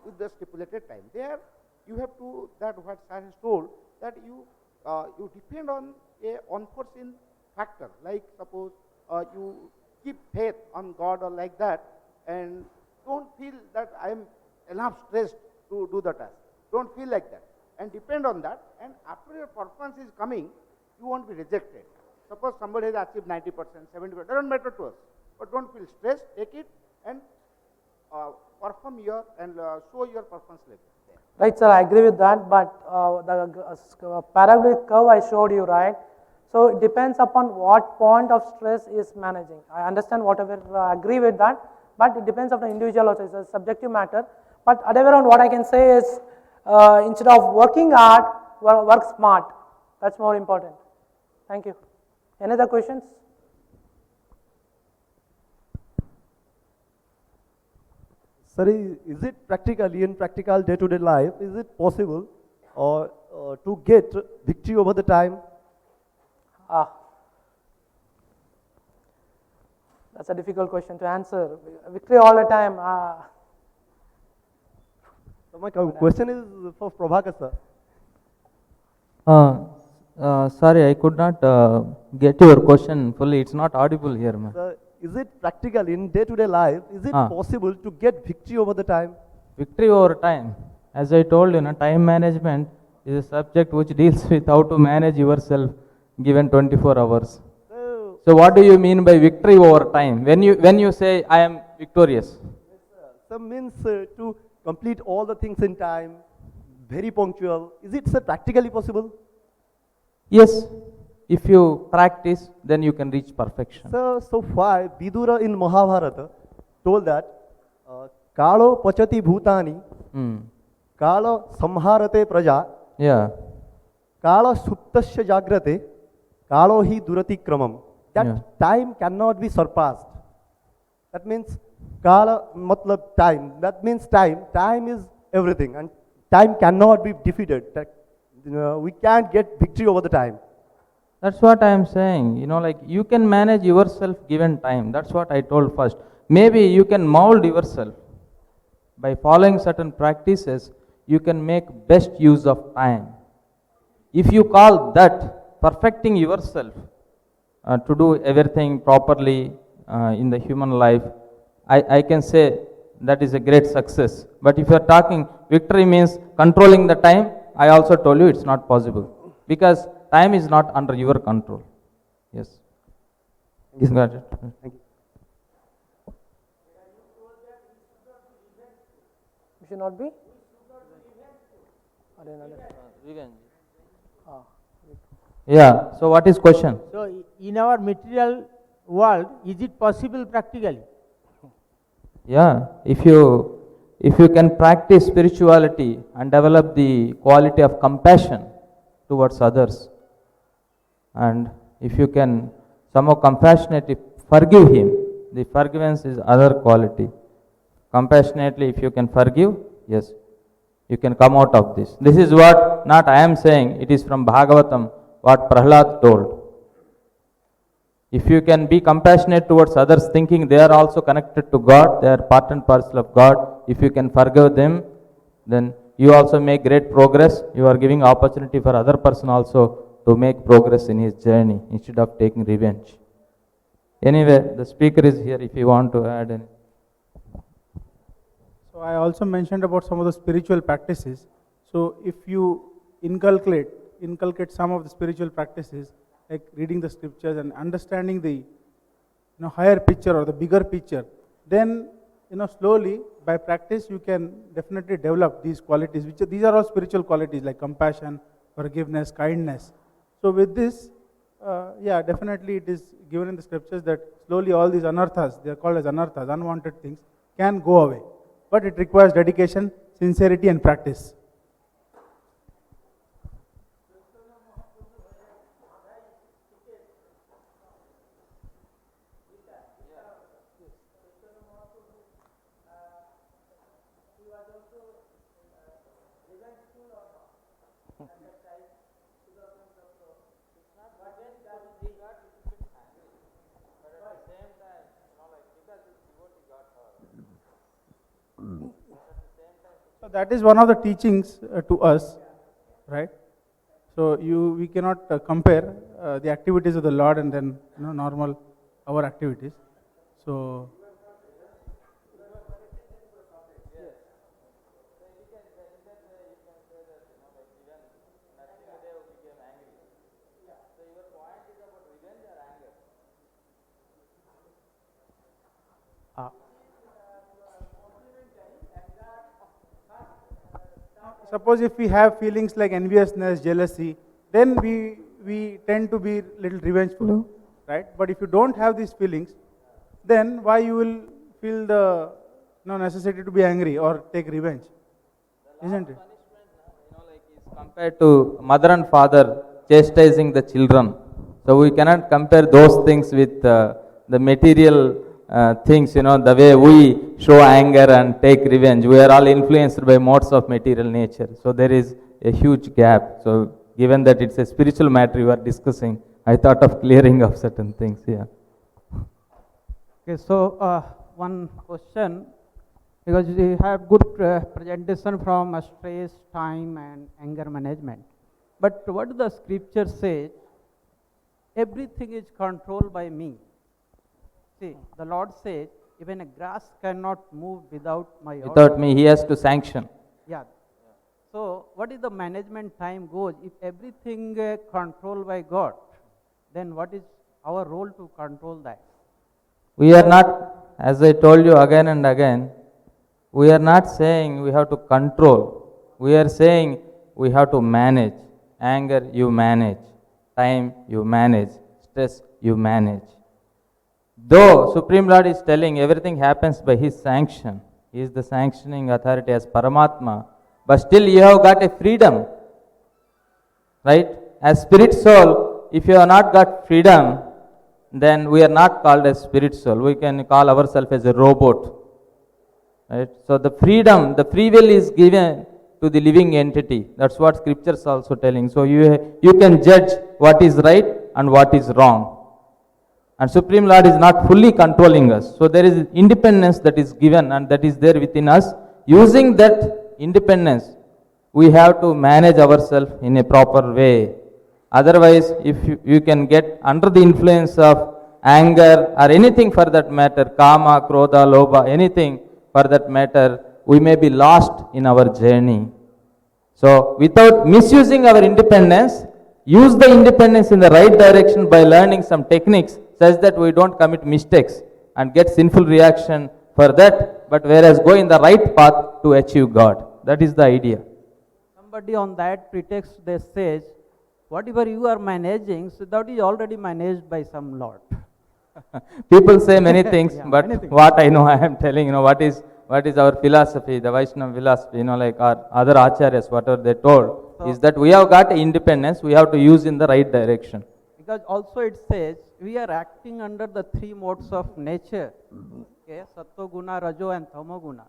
with the stipulated time. There you have to, that what sir has told, that you depend on a unforeseen factor, like suppose you keep faith on God or like that, and don't feel that I am enough stressed to do the task. Don't feel like that, and depend on that, and after your performance is coming, you won't be rejected. Suppose somebody has achieved 90%, 70%, doesn't matter to us, but don't feel stressed, take it and perform show your performance level there. Right, sir, I agree with that, but the parabolic curve I showed you, right? So it depends upon what point of stress is managing. I understand whatever, agree with that, but it depends on the individual also. It's a subjective matter. But other way around, what I can say is, instead of working hard, work smart. That's more important. Thank you. Any other questions? Sir, is it practically in practical day-to-day life, is it possible or to get victory over the time? That's a difficult question to answer. Victory all the time. So my question is for Prabhakar sir. Sorry, I could not get your question fully. It's not audible here, man. Sir, is it practical in day-to-day life, is it possible to get victory over the time? Victory over time. As I told you, time management is a subject which deals with how to manage yourself given 24 hours. So what do you mean by victory over time? When you say I am victorious? Sir, means to complete all the things in time, very punctual. Is it, sir, practically possible? Yes. If you practice, then you can reach perfection. Sir, so why Vidura in Mahabharata told that Kalo pachati bhutani, Kalo samharate praja, Yeah. Kala suptasya jagrate, Kalo hi durati kramam. That time cannot be surpassed. That means Kala matlab time. That means time. Time is everything, and time cannot be defeated. We can't get victory over the time. That's what I am saying. Like you can manage yourself given time. That's what I told first. Maybe you can mold yourself. By following certain practices, you can make best use of time. If you call that perfecting yourself to do everything properly in the human life, I can say that is a great success. But if you are talking victory means controlling the time, I also told you it's not possible. Because time is not under your control. Yes. Yes, Got it. Thank you. You should not be? I didn't understand. Yeah. So what is question? So, in our material world, is it possible practically? Yeah. If you can practice spirituality and develop the quality of compassion towards others, and if you can somehow compassionately forgive him, the forgiveness is other quality. Compassionately, if you can forgive, yes, you can come out of this. This is what not I am saying, it is from Bhagavatam, what Prahlad told. If you can be compassionate towards others, thinking they are also connected to God, they are part and parcel of God, if you can forgive them, then you also make great progress. You are giving opportunity for other person also to make progress in his journey instead of taking revenge. Anyway, the speaker is here if you want to add anything. So I also mentioned about some of the spiritual practices. So if you inculcate some of the spiritual practices, like reading the scriptures and understanding the higher picture or the bigger picture, then slowly by practice you can definitely develop these qualities. These are all spiritual qualities like compassion, forgiveness, kindness. So with this, yeah, definitely it is given in the scriptures that slowly all these anarthas, they are called as anarthas, unwanted things, can go away. But it requires dedication, sincerity and practice. So that is one of the teachings to us, right? So we cannot compare the activities of the Lord and then normal our activities. So suppose if we have feelings like enviousness, jealousy, then we tend to be little revengeful, right? But if you don't have these feelings, then why you will feel the necessity to be angry or take revenge, isn't it? Compared to mother and father chastising the children, so we cannot compare those things with the material things, the way we show anger and take revenge. We are all influenced by modes of material nature. So there is a huge gap. So given that it's a spiritual matter you are discussing, I thought of clearing of certain things. Yeah. Okay, so one question, because we have good presentation from stress, time and anger management. But what the scripture says, everything is controlled by me. See, the Lord says, even a grass cannot move without my order. Without me, he has to sanction. Yeah. So, what is the management time goes? If everything controlled by God, then what is our role to control that? We are not, as I told you again and again, we are not saying we have to control. We are saying we have to manage. Anger, you manage. Time, you manage. Stress, you manage. Though Supreme Lord is telling everything happens by His sanction, He is the sanctioning authority as Paramatma, but still you have got a freedom, right? As spirit soul, if you have not got freedom, then we are not called as spiritual. We can call ourselves as a robot. Right? So the freedom, the free will is given to the living entity. That's what scriptures also telling. So you can judge what is right and what is wrong. And Supreme Lord is not fully controlling us. So there is independence that is given and that is there within us. Using that independence, we have to manage ourselves in a proper way. Otherwise, if you can get under the influence of anger or anything for that matter, kama, krodha, lobha, anything for that matter, we may be lost in our journey. So without misusing our independence, use the independence in the right direction by learning some techniques such that we don't commit mistakes and get sinful reaction for that, but whereas go in the right path to achieve God. That is the idea. Somebody on that pretext they says, whatever you are managing, so that is already managed by some Lord. People say many things, Yeah, but many things. what I know, I am telling, what is our philosophy, the Vaishnava philosophy, like our other acharyas, whatever they told, is that we have got independence, we have to use in the right direction. Because also it says, we are acting under the three modes of nature, okay, Sattva Guna, Rajo and Tamo Guna.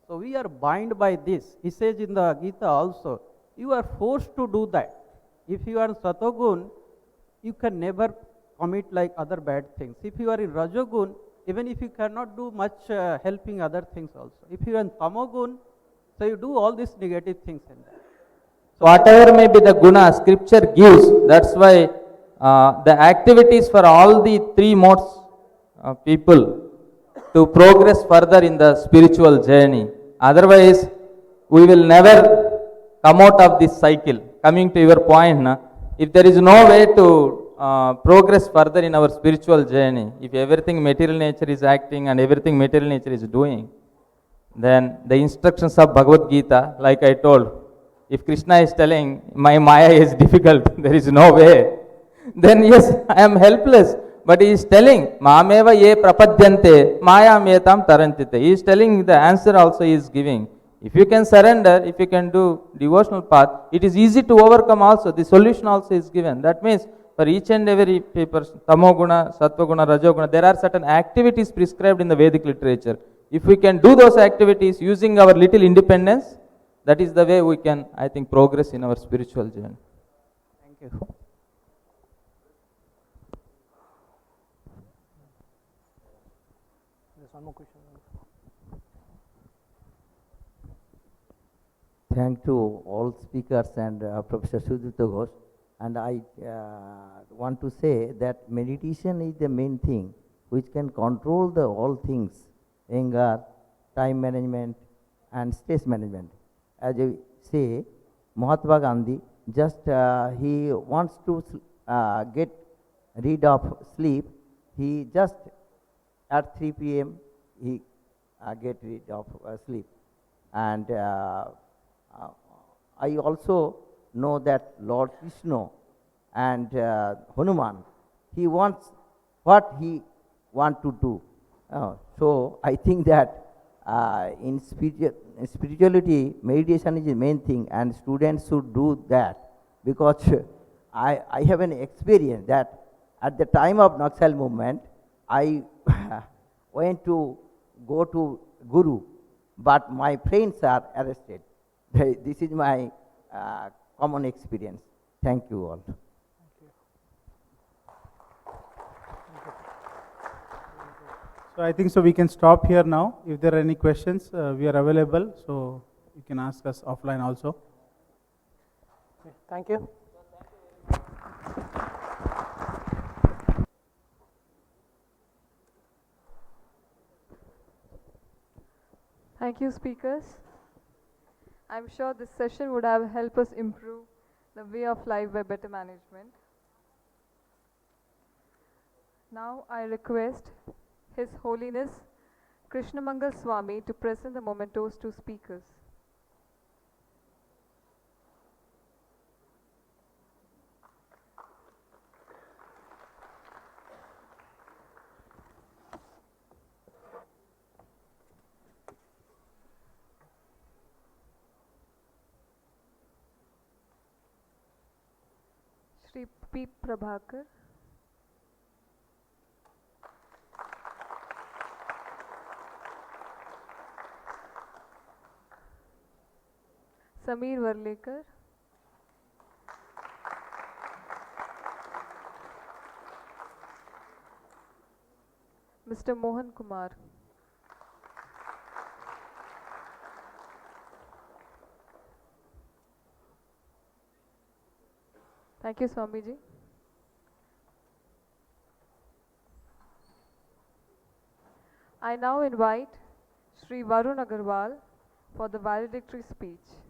So we are bound by this. He says in the Gita also, you are forced to do that. If you are in Satogun, you can never commit like other bad things. If you are in Rajogun, even if you cannot do much helping other things also. If you are in Tamogun, so you do all these negative things in that. So Whatever may be the guna, scripture gives, that's why the activities for all the three modes of people to progress further in the spiritual journey. Otherwise, we will never come out of this cycle. Coming to your point, if there is no way to progress further in our spiritual journey, if everything material nature is acting and everything material nature is doing, then the instructions of Bhagavad Gita, like I told, if Krishna is telling my Maya is difficult, there is no way, then yes, I am helpless. But he is telling, Mameva ye prapadyante, Maya metam tarantite. He is telling the answer also he is giving. If you can surrender, if you can do devotional path, it is easy to overcome also. The solution also is given. That means for each and every person, Tamoguna, Sattva-guna, Rajoguna, there are certain activities prescribed in the Vedic literature. If we can do those activities using our little independence, that is the way we can, I think, progress in our spiritual journey. thank you. There's one more question. Thank to all speakers and Professor Sudipta Ghosh. And I want to say that meditation is the main thing which can control the all things, anger, time management and stress management. As you say, Mahatma Gandhi, just he wants to get rid of sleep. He just at 3 p.m. he get rid of sleep. And I also know that Lord Krishna and Hanuman, he wants what he want to do. So I think that in spirituality, meditation is the main thing, and students should do that, because I have an experience that at the time of Naxal movement, I went to go to Guru, but my friends are arrested. This is my common experience. Thank you all. So I think so we can stop here now. If there are any questions, we are available, so you can ask us offline also. Thank you. Thank you, speakers. I'm sure this session would have helped us improve the way of life by better management. Now I request His Holiness Krishnamangal Swami to present the mementos to speakers. Shri P. Prabhakar. Sameer Varlekar, Mr. Mohan Kumar, thank you Swamiji. I now invite Shri Varun Agarwal for the valedictory speech.